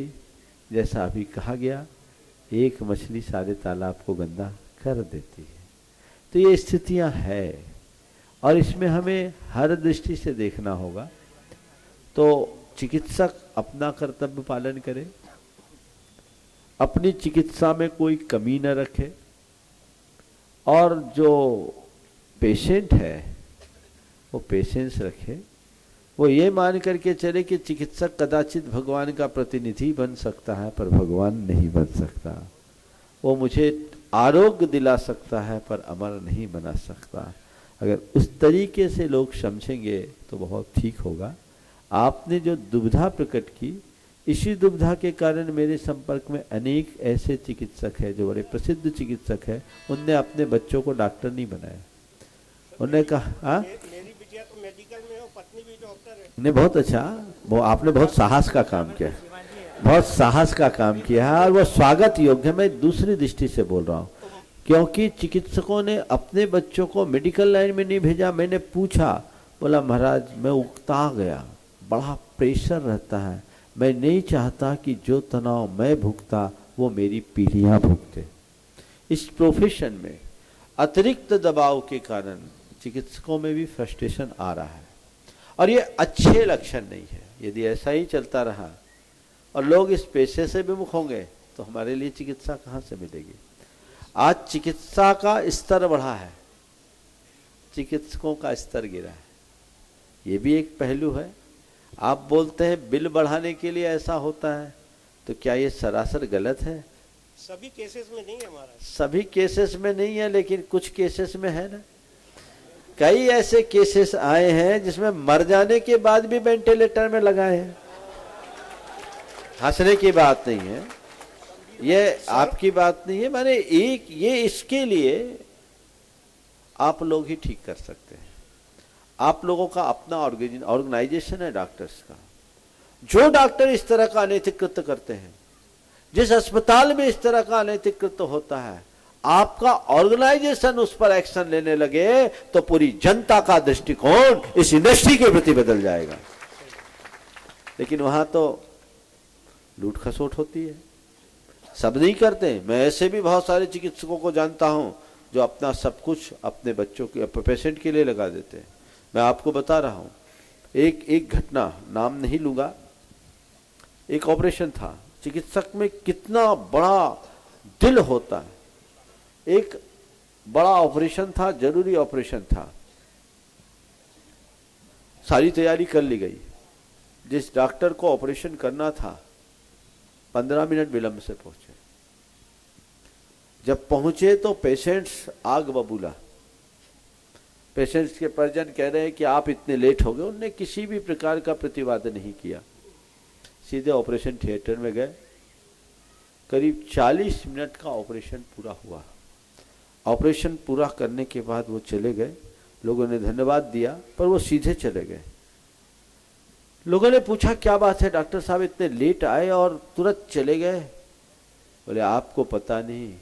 जैसा अभी कहा गया, एक मछली सारे तालाब को गंदा कर देती है। तो ये स्थितियां हैं, और इसमें हमें हर दृष्टि से देखना होगा। तो चिकित्सक अपना कर्तव्य पालन करे, अपनी चिकित्सा में कोई कमी न रखे, और जो पेशेंट है वो पेशेंस रखे। वो ये मान करके चले कि चिकित्सक कदाचित भगवान का प्रतिनिधि बन सकता है पर भगवान नहीं बन सकता। वो मुझे आरोग्य दिला सकता है पर अमर नहीं बना सकता। अगर उस तरीके से लोग समझेंगे तो बहुत ठीक होगा। आपने जो दुविधा प्रकट की, इसी दुविधा के कारण मेरे संपर्क में अनेक ऐसे चिकित्सक हैं जो बड़े प्रसिद्ध चिकित्सक हैं, उनने अपने बच्चों को डॉक्टर नहीं बनाया। उन्होंने कहा मेरी बिटिया तो मेडिकल में हो, पत्नी भी डॉक्टर है। नहीं, बहुत अच्छा, वो आपने बहुत साहस का काम किया, बहुत साहस का काम किया है, और वो स्वागत योग्य है। मैं दूसरी दृष्टि से बोल रहा हूँ, क्योंकि चिकित्सकों ने अपने बच्चों को मेडिकल लाइन में नहीं भेजा। मैंने पूछा, बोला महाराज मैं उकता गया, बड़ा प्रेशर रहता है, मैं नहीं चाहता कि जो तनाव मैं भुगता वो मेरी पीढ़ियां भुगते। इस प्रोफेशन में अतिरिक्त दबाव के कारण चिकित्सकों में भी फ्रस्ट्रेशन आ रहा है, और ये अच्छे लक्षण नहीं है। यदि ऐसा ही चलता रहा और लोग इस पेशे से विमुख होंगे तो हमारे लिए चिकित्सा कहाँ से मिलेगी। आज चिकित्सा का स्तर बढ़ा है, चिकित्सकों का स्तर गिरा है, ये भी एक पहलू है। आप बोलते हैं बिल बढ़ाने के लिए ऐसा होता है, तो क्या ये सरासर गलत है? सभी केसेस में नहीं है महाराज। सभी केसेस में नहीं है, लेकिन कुछ केसेस में है ना। कई ऐसे केसेस आए हैं जिसमें मर जाने के बाद भी वेंटिलेटर में लगाए हैं। हंसने की बात नहीं है, ये आपकी बात नहीं है। माने एक ये इसके लिए आप लोग ही ठीक कर सकते हैं। आप लोगों का अपना ऑर्गेनाइजेशन है डॉक्टर्स का। जो डॉक्टर इस तरह का अनैतिक कृत्य करते हैं, जिस अस्पताल में इस तरह का अनैतिक कृत्य होता है, आपका ऑर्गेनाइजेशन उस पर एक्शन लेने लगे तो पूरी जनता का दृष्टिकोण इस इंडस्ट्री के प्रति बदल जाएगा। लेकिन वहां तो लूट खसोट होती है, सब नहीं करते। मैं ऐसे भी बहुत सारे चिकित्सकों को जानता हूं जो अपना सब कुछ अपने बच्चों के पेशेंट के लिए लगा देते हैं। मैं आपको बता रहा हूं, एक घटना, नाम नहीं लूंगा, एक ऑपरेशन था। चिकित्सक में कितना बड़ा दिल होता है। एक बड़ा ऑपरेशन था, जरूरी ऑपरेशन था, सारी तैयारी कर ली गई। जिस डॉक्टर को ऑपरेशन करना था 15 मिनट विलंब से पहुंचे। जब पहुंचे तो पेशेंट्स आग बबूला। पेशेंट्स के परिजन कह रहे हैं कि आप इतने लेट हो गए। उन्होंने किसी भी प्रकार का प्रतिवाद नहीं किया, सीधे ऑपरेशन थिएटर में गए। करीब 40 मिनट का ऑपरेशन पूरा हुआ। ऑपरेशन पूरा करने के बाद वो चले गए। लोगों ने धन्यवाद दिया, पर वो सीधे चले गए। लोगों ने पूछा क्या बात है डॉक्टर साहब, इतने लेट आए और तुरंत चले गए? बोले आपको पता नहीं,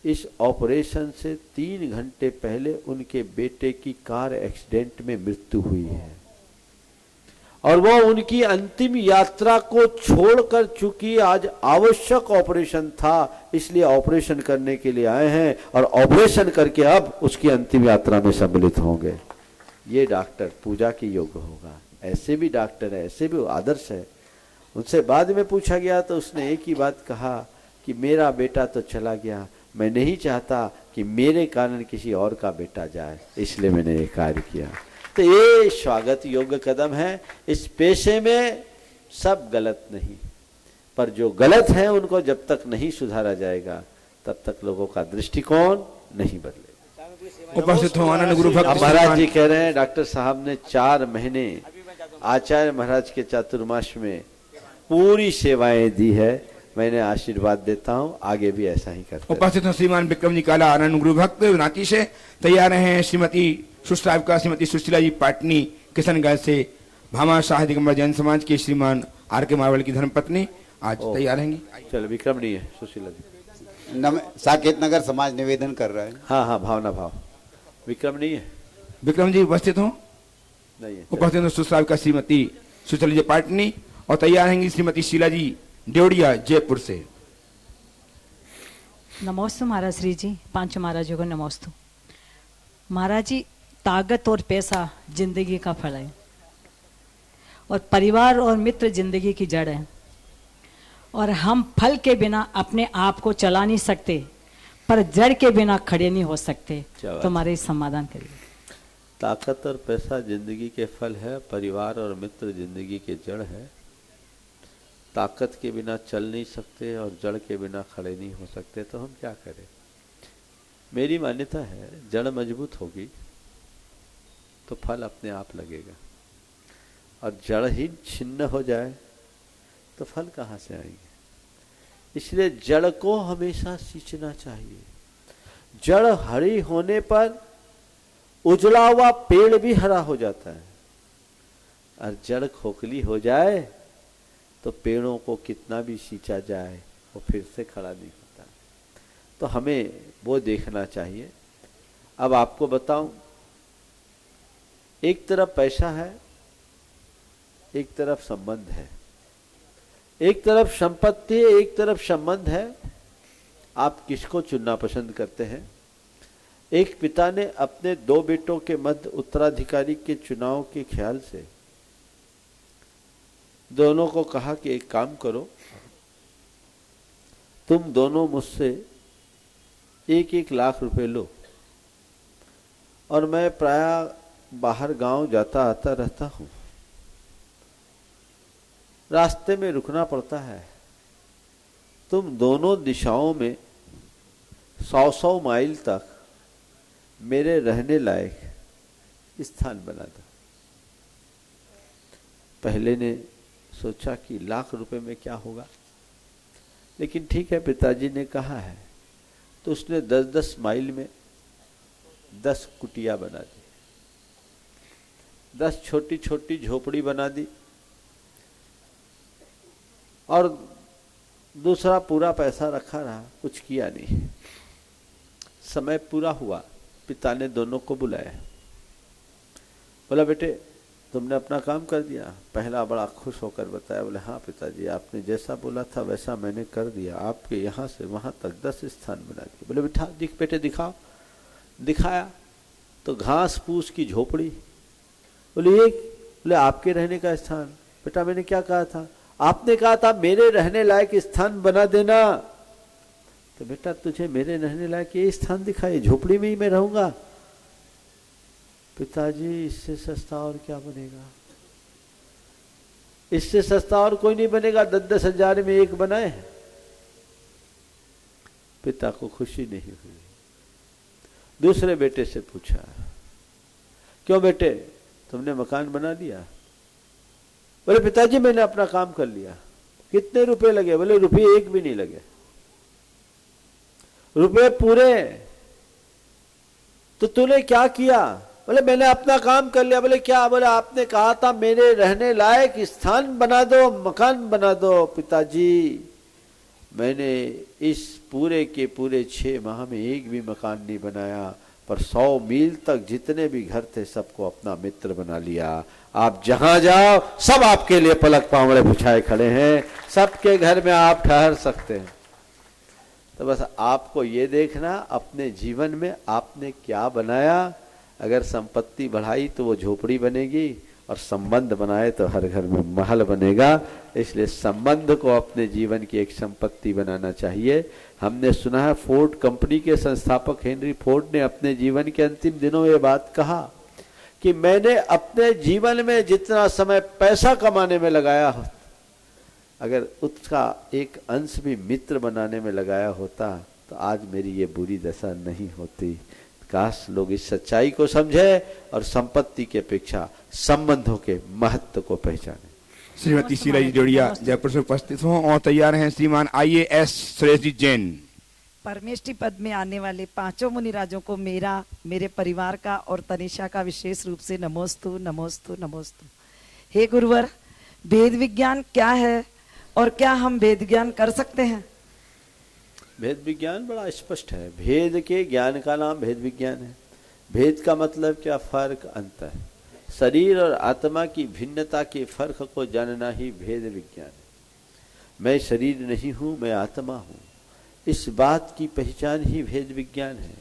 इस ऑपरेशन से 3 घंटे पहले उनके बेटे की कार एक्सीडेंट में मृत्यु हुई है और वो उनकी अंतिम यात्रा को छोड़कर, चूंकि आज आवश्यक ऑपरेशन था इसलिए ऑपरेशन करने के लिए आए हैं और ऑपरेशन करके अब उसकी अंतिम यात्रा में सम्मिलित होंगे। ये डॉक्टर पूजा के योग्य होगा। ऐसे भी डॉक्टर है, ऐसे भी आदर्श है। उनसे बाद में पूछा गया तो उसने एक ही बात कहा कि मेरा बेटा तो चला गया, मैं नहीं चाहता कि मेरे कारण किसी और का बेटा जाए, इसलिए मैंने ये कार्य किया। तो ये स्वागत योग्य कदम है। इस पेशे में सब गलत नहीं, पर जो गलत है उनको जब तक नहीं सुधारा जाएगा तब तक लोगों का दृष्टिकोण नहीं बदलेगा। उपस्थित हो आनंद गुरु भक्त महाराज जी कह रहे हैं डॉक्टर साहब ने 4 महीने आचार्य महाराज के चातुर्मास में पूरी सेवाएं दी है। मैंने आशीर्वाद देता हूं, आगे भी ऐसा ही करते। उपस्थित हो श्रीमान विक्रम जी काला, आनंद गुरु भक्त नाती से तैयार हैं। श्रीमती सुश्राविका श्रीमती सुशीला जी पाटनी किशनगढ़ से, भामा शाह दिगंबर जैन समाज के श्रीमान आर के मारवल की धर्मपत्नी आज तैयार रहेंगी। चलो विक्रम नहीं है, सुशीला जी। साकेत नगर समाज निवेदन कर रहा है। हाँ हाँ, भावना भाव। विक्रम नहीं है? विक्रम जी उपस्थित हो? नहीं है। उपस्थित हो सुश्राविका श्रीमती सुशीला जी पाटनी और तैयार रहेंगी श्रीमती शीला जी देवड़िया जयपुर से। नमोस्तु महाराज श्री जी, 5 महाराजों को नमोस्तु। महाराज जी, ताकत और पैसा जिंदगी का फल है और परिवार और मित्र जिंदगी की जड़ है और हम फल के बिना अपने आप को चला नहीं सकते, पर जड़ के बिना खड़े नहीं हो सकते। तो हमारे समाधान करिए। ताकत और पैसा जिंदगी के फल है, परिवार और मित्र जिंदगी के जड़ है। ताकत के बिना चल नहीं सकते और जड़ के बिना खड़े नहीं हो सकते, तो हम क्या करें? मेरी मान्यता है जड़ मजबूत होगी तो फल अपने आप लगेगा, और जड़ ही छिन्न हो जाए तो फल कहाँ से आएंगे? इसलिए जड़ को हमेशा सींचना चाहिए। जड़ हरी होने पर उजड़ा हुआ पेड़ भी हरा हो जाता है, और जड़ खोखली हो जाए तो पेड़ों को कितना भी सींचा जाए वो फिर से खड़ा नहीं होता। तो हमें वो देखना चाहिए। अब आपको बताऊं, एक तरफ पैसा है, एक तरफ संबंध है, एक तरफ संपत्ति है, एक तरफ संबंध है। आप किसको चुनना पसंद करते हैं? एक पिता ने अपने 2 बेटों के मध्य उत्तराधिकारी के चुनाव के ख्याल से दोनों को कहा कि एक काम करो, तुम दोनों मुझसे 1-1 लाख रुपए लो, और मैं प्राय बाहर गांव जाता आता रहता हूं, रास्ते में रुकना पड़ता है, तुम दोनों दिशाओं में 100-100 माइल तक मेरे रहने लायक स्थान बना दो। पहले ने सोचा कि लाख रुपए में क्या होगा, लेकिन ठीक है पिताजी ने कहा है, तो उसने 10-10 माइल में 10 कुटिया बना दी, 10 छोटी छोटी झोपड़ी बना दी, और दूसरा पूरा पैसा रखा रहा, कुछ किया नहीं। समय पूरा हुआ, पिता ने दोनों को बुलाया, बोला बेटे तुमने अपना काम कर दिया। पहला बड़ा खुश होकर बताया, बोले हाँ पिताजी आपने जैसा बोला था वैसा मैंने कर दिया, आपके यहाँ से वहाँ तक 10 स्थान बना दिए। बोले बेटे दिखाओ। दिखाया तो घास फूस की झोपड़ी। बोले आपके रहने का स्थान। बेटा मैंने क्या कहा था? आपने कहा था मेरे रहने लायक स्थान बना देना। तो बेटा तुझे मेरे रहने लायक ये स्थान दिखाई, झोपड़ी में ही मैं रहूंगा। पिताजी इससे सस्ता और क्या बनेगा? इससे सस्ता और कोई नहीं बनेगा, 10-10 हजार में एक बनाए। पिता को खुशी नहीं हुई। दूसरे बेटे से पूछा, क्यों बेटे तुमने मकान बना लिया? बोले पिताजी मैंने अपना काम कर लिया। कितने रुपए लगे? बोले रुपये एक भी नहीं लगे। रुपए पूरे। तो तूने क्या किया? बोले मैंने अपना काम कर लिया। बोले क्या? बोले आपने कहा था मेरे रहने लायक स्थान बना दो, मकान बना दो। पिताजी मैंने इस पूरे के पूरे 6 माह में एक भी मकान नहीं बनाया, पर 100 मील तक जितने भी घर थे सबको अपना मित्र बना लिया। आप जहां जाओ सब आपके लिए पलक पांवड़े बिछाए खड़े हैं, सबके घर में आप ठहर सकते हैं। तो बस आपको ये देखना अपने जीवन में आपने क्या बनाया। अगर संपत्ति बढ़ाई तो वो झोपड़ी बनेगी, और संबंध बनाए तो हर घर में महल बनेगा। इसलिए संबंध को अपने जीवन की एक संपत्ति बनाना चाहिए। हमने सुना है फोर्ड कंपनी के संस्थापक हेनरी फोर्ड ने अपने जीवन के अंतिम दिनों में ये बात कहा कि मैंने अपने जीवन में जितना समय पैसा कमाने में लगाया हो, अगर उसका एक अंश भी मित्र बनाने में लगाया होता तो आज मेरी ये बुरी दशा नहीं होती। काश लोग इस सच्चाई को समझे और संपत्ति की अपेक्षा संबंधों के महत्व को पहचाने। श्रीमती शीला जी जोड़िया जयपुर से उपस्थित हों और तैयार हैं श्रीमान IAS सुरेश जी जैन। परमेष्ठी पद में आने वाले 5 मुनिराजों को मेरा, मेरे परिवार का और तनिषा का विशेष रूप से नमोस्तु नमोस्तु नमोस्तु। हे गुरुवर, वेद विज्ञान क्या है और क्या हम वेद ज्ञान कर सकते हैं? भेद विज्ञान बड़ा स्पष्ट है। भेद के ज्ञान का नाम भेद विज्ञान है। भेद का मतलब क्या? फर्क, अंतर। शरीर और आत्मा की भिन्नता के फर्क को जानना ही भेद विज्ञान है। मैं शरीर नहीं हूँ, मैं आत्मा हूँ, इस बात की पहचान ही भेद विज्ञान है।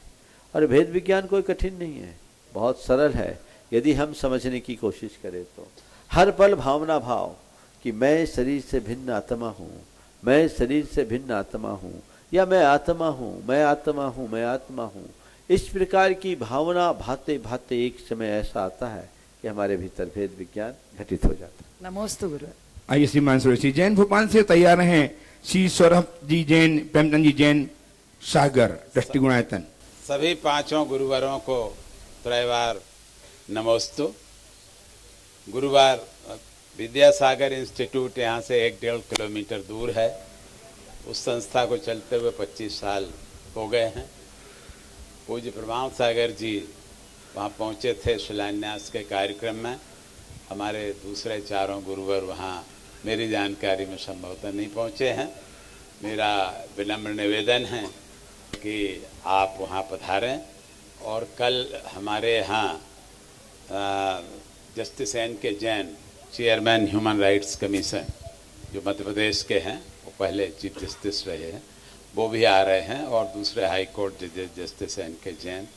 और भेद विज्ञान कोई कठिन नहीं है, बहुत सरल है यदि हम समझने की कोशिश करें तो। हर पल भावना भाव कि मैं शरीर से भिन्न आत्मा हूँ, मैं शरीर से भिन्न आत्मा हूँ, या मैं आत्मा हूँ, मैं आत्मा हूँ, मैं आत्मा हूँ। इस प्रकार की भावना भाते भाते एक समय ऐसा आता है कि हमारे भीतर भेद विज्ञान घटित हो जाता है। नमोस्तु गुरु। आइए श्रीमान सुरेश जी जैन भोपाल से तैयार हैं श्री सौरभ जी जैन, प्रेमचंद जी जैन, सागर, दृष्टि गुणायतन। सभी 5 गुरुवारों को त्रैवार नमोस्तु। गुरुवार विद्यासागर इंस्टीट्यूट यहाँ से 1-1.5 किलोमीटर दूर है। उस संस्था को चलते हुए 25 साल हो गए हैं। पूज्य प्रभाव सागर जी वहाँ पहुँचे थे शिलान्यास के कार्यक्रम में। हमारे दूसरे 4 गुरुवर वहाँ मेरी जानकारी में संभवतः नहीं पहुँचे हैं। मेरा विनम्र निवेदन है कि आप वहाँ पधारें। और कल हमारे यहाँ justice N.K. Jain, chairman human rights commission, जो मध्य प्रदेश के हैं, वो पहले चीफ जस्टिस रहे हैं, वो भी आ रहे हैं। और दूसरे हाई कोर्ट जज जस्टिस N.K. जैन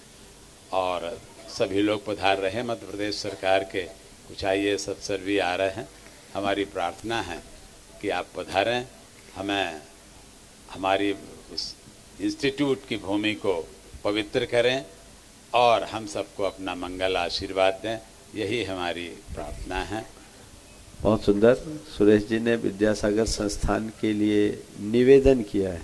और सभी लोग पधार रहे हैं। मध्य प्रदेश सरकार के कुछ IAS अफसर भी आ रहे हैं। हमारी प्रार्थना है कि आप पधारें, हमें हमारी उस इंस्टीट्यूट की भूमि को पवित्र करें और हम सबको अपना मंगल आशीर्वाद दें, यही हमारी प्रार्थना है। बहुत सुंदर। सुरेश जी ने विद्यासागर संस्थान के लिए निवेदन किया है।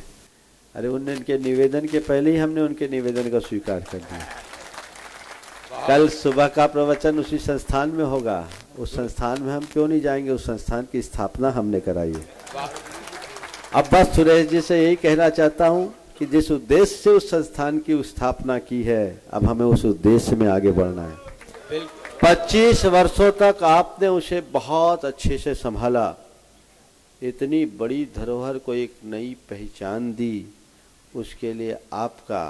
अरे उनके निवेदन के पहले ही हमने उनके निवेदन का स्वीकार कर दिया। कल सुबह का प्रवचन उसी संस्थान में होगा। उस संस्थान में हम क्यों नहीं जाएंगे? उस संस्थान की स्थापना हमने कराई है। अब बस सुरेश जी से यही कहना चाहता हूं कि जिस उद्देश्य से उस संस्थान की स्थापना की है, अब हमें उस उद्देश्य में आगे बढ़ना है। 25 वर्षों तक आपने उसे बहुत अच्छे से संभाला, इतनी बड़ी धरोहर को एक नई पहचान दी, उसके लिए आपका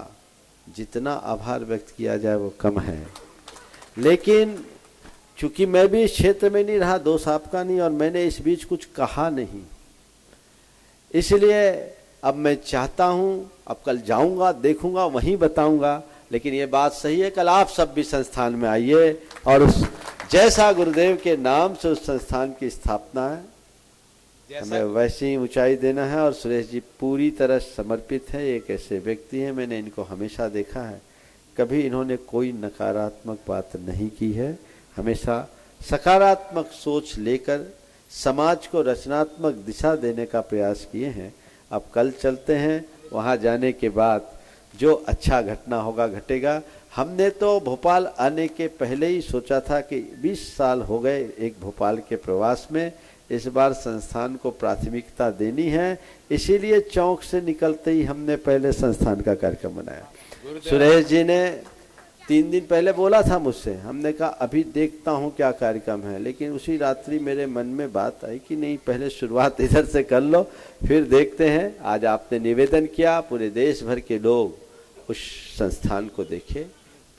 जितना आभार व्यक्त किया जाए वो कम है। लेकिन चूंकि मैं भी इस क्षेत्र में नहीं रहा, दोष आपका नहीं, और मैंने इस बीच कुछ कहा नहीं, इसलिए अब मैं चाहता हूं, अब कल जाऊंगा, देखूंगा, वहीं बताऊंगा। लेकिन ये बात सही है, कल आप सब भी संस्थान में आइए और उस जैसा गुरुदेव के नाम से उस संस्थान की स्थापना है, हमें वैसी ही ऊंचाई देना है। और सुरेश जी पूरी तरह समर्पित है। एक ऐसे व्यक्ति हैं, मैंने इनको हमेशा देखा है, कभी इन्होंने कोई नकारात्मक बात नहीं की है, हमेशा सकारात्मक सोच लेकर समाज को रचनात्मक दिशा देने का प्रयास किए हैं। अब कल चलते हैं, वहाँ जाने के बाद जो अच्छा घटना होगा घटेगा। हमने तो भोपाल आने के पहले ही सोचा था कि 20 साल हो गए एक भोपाल के प्रवास में, इस बार संस्थान को प्राथमिकता देनी है, इसीलिए चौक से निकलते ही हमने पहले संस्थान का कार्यक्रम बनाया। सुरेश जी ने 3 दिन पहले बोला था मुझसे, हमने कहा अभी देखता हूँ क्या कार्यक्रम है, लेकिन उसी रात्रि मेरे मन में बात आई कि नहीं, पहले शुरुआत इधर से कर लो, फिर देखते हैं। आज आपने निवेदन किया, पूरे देश भर के लोग उस संस्थान को देखे।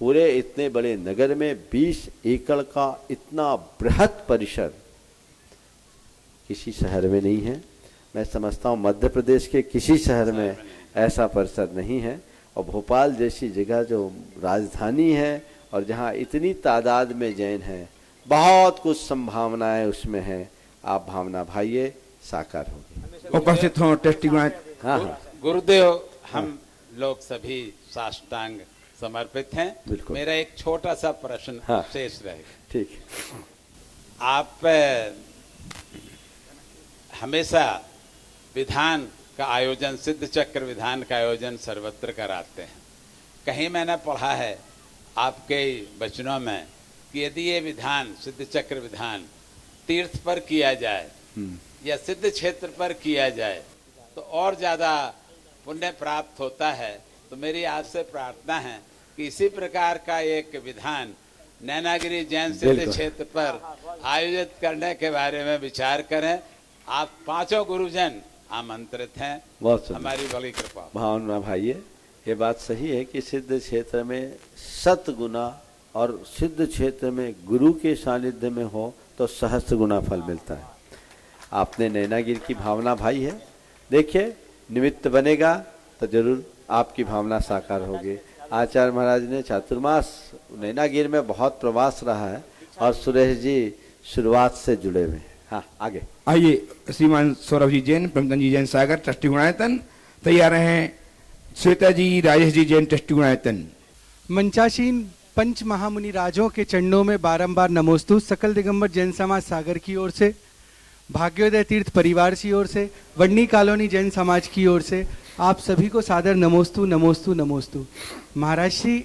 पूरे इतने बड़े नगर में 20 एकड़ का इतना बृहत परिसर किसी शहर में नहीं है। मैं समझता हूँ मध्य प्रदेश के किसी शहर में ऐसा परिसर नहीं है। और भोपाल जैसी जगह जो राजधानी है और जहाँ इतनी तादाद में जैन हैं, बहुत कुछ संभावनाएं उसमें हैं। आप भावना भाइये, साकार होगी। उपस्थित हो ट्रस्टी। हाँ, गुरुदेव, हम लोग सभी साष्टांग समर्पित हैं। मेरा एक छोटा सा प्रश्न शेष रहेगा। ठीक। आप हमेशा विधान का आयोजन, सिद्ध चक्र विधान का आयोजन सर्वत्र कराते हैं। कहीं मैंने पढ़ा है आपके वचनों में कि यदि ये विधान, सिद्ध चक्र विधान तीर्थ पर किया जाए या सिद्ध क्षेत्र पर किया जाए तो और ज्यादा पुण्य प्राप्त होता है। तो मेरी आपसे प्रार्थना है कि इसी प्रकार का एक विधान नैनागिरी जैन सिद्ध क्षेत्र पर आयोजित करने के बारे में विचार करें। आप 5 गुरुजन आमंत्रित हैं। बहुत हमारी बड़ी कृपा। भावना भाई, ये बात सही है कि सिद्ध क्षेत्र में 7 गुना और सिद्ध क्षेत्र में गुरु के सानिध्य में हो तो सहस्त्र गुना फल मिलता है। आपने नैनागिर की भावना भाई है, देखिए निमित्त बनेगा तो जरूर आपकी भावना साकार होगी। आचार्य महाराज ने चातुर्मास नैनागिर में बहुत प्रवास रहा है और सुरेश जी शुरुआत से जुड़े हुए हैं। हाँ, आगे आइए। श्रीमान सौरभ जी जैन, प्रमदन जी जैन सागर, ट्रस्टी गुणायतन तैयार हैं। श्वेता जी, राजेश जी जैन, ट्रस्टी गुणायतन। मंचासीन पंच महामुनि राजों के चरणों में बारंबार नमोस्तु। सकल दिगंबर जैन समाज सागर की ओर से, भाग्योदय तीर्थ परिवार की ओर से, वडनी कॉलोनी जैन समाज की ओर से आप सभी को सादर नमोस्तु नमोस्तु नमोस्तु। महाराज श्री,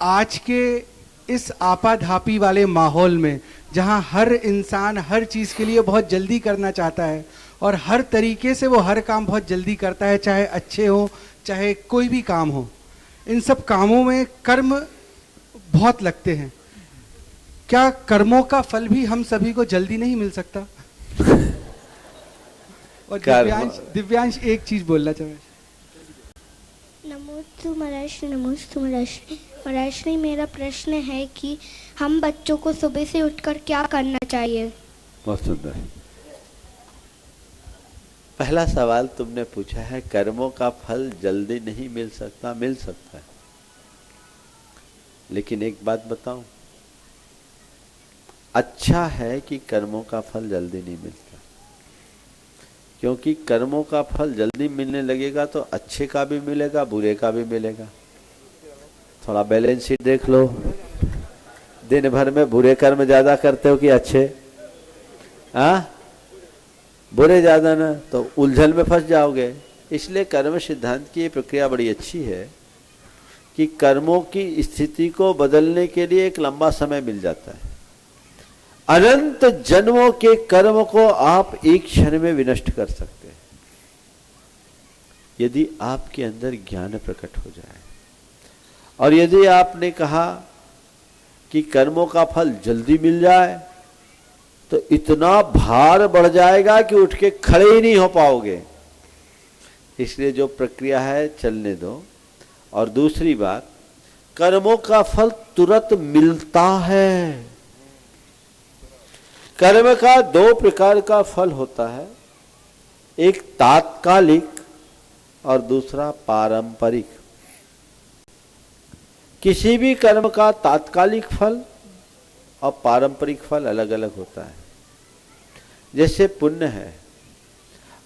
आज के इस आपाधापी वाले माहौल में जहां हर इंसान हर चीज़ के लिए बहुत जल्दी करना चाहता है और हर तरीके से वो हर काम बहुत जल्दी करता है, चाहे अच्छे हो चाहे कोई भी काम हो, इन सब कामों में कर्म बहुत लगते हैं। क्या कर्मों का फल भी हम सभी को जल्दी नहीं मिल सकता? और दिव्यांश एक चीज बोलना चाहे। नमोस्तु महाराज, नमोस्तु महाराज। महाराज, मेरा प्रश्न है कि हम बच्चों को सुबह से उठकर क्या करना चाहिए? बहुत सुंदर। पहला सवाल तुमने पूछा है, कर्मों का फल जल्दी नहीं मिल सकता। मिल सकता है, लेकिन एक बात बताऊं, अच्छा है कि कर्मों का फल जल्दी नहीं मिलता, क्योंकि कर्मों का फल जल्दी मिलने लगेगा तो अच्छे का भी मिलेगा, बुरे का भी मिलेगा। थोड़ा बैलेंस शीट देख लो, दिन भर में बुरे कर्म ज्यादा करते हो कि अच्छे? बुरे ज्यादा ना, तो उलझन में फंस जाओगे। इसलिए कर्म सिद्धांत की ये प्रक्रिया बड़ी अच्छी है कि कर्मों की स्थिति को बदलने के लिए एक लंबा समय मिल जाता है। अनंत जन्मों के कर्म को आप एक क्षण में विनष्ट कर सकते हैं यदि आपके अंदर ज्ञान प्रकट हो जाए। और यदि आपने कहा कि कर्मों का फल जल्दी मिल जाए तो इतना भार बढ़ जाएगा कि उठ के खड़े ही नहीं हो पाओगे। इसलिए जो प्रक्रिया है चलने दो। और दूसरी बात, कर्मों का फल तुरंत मिलता है। कर्म का दो प्रकार का फल होता है, एक तात्कालिक और दूसरा पारंपरिक। किसी भी कर्म का तात्कालिक फल और पारंपरिक फल अलग अलग होता है। जैसे पुण्य है,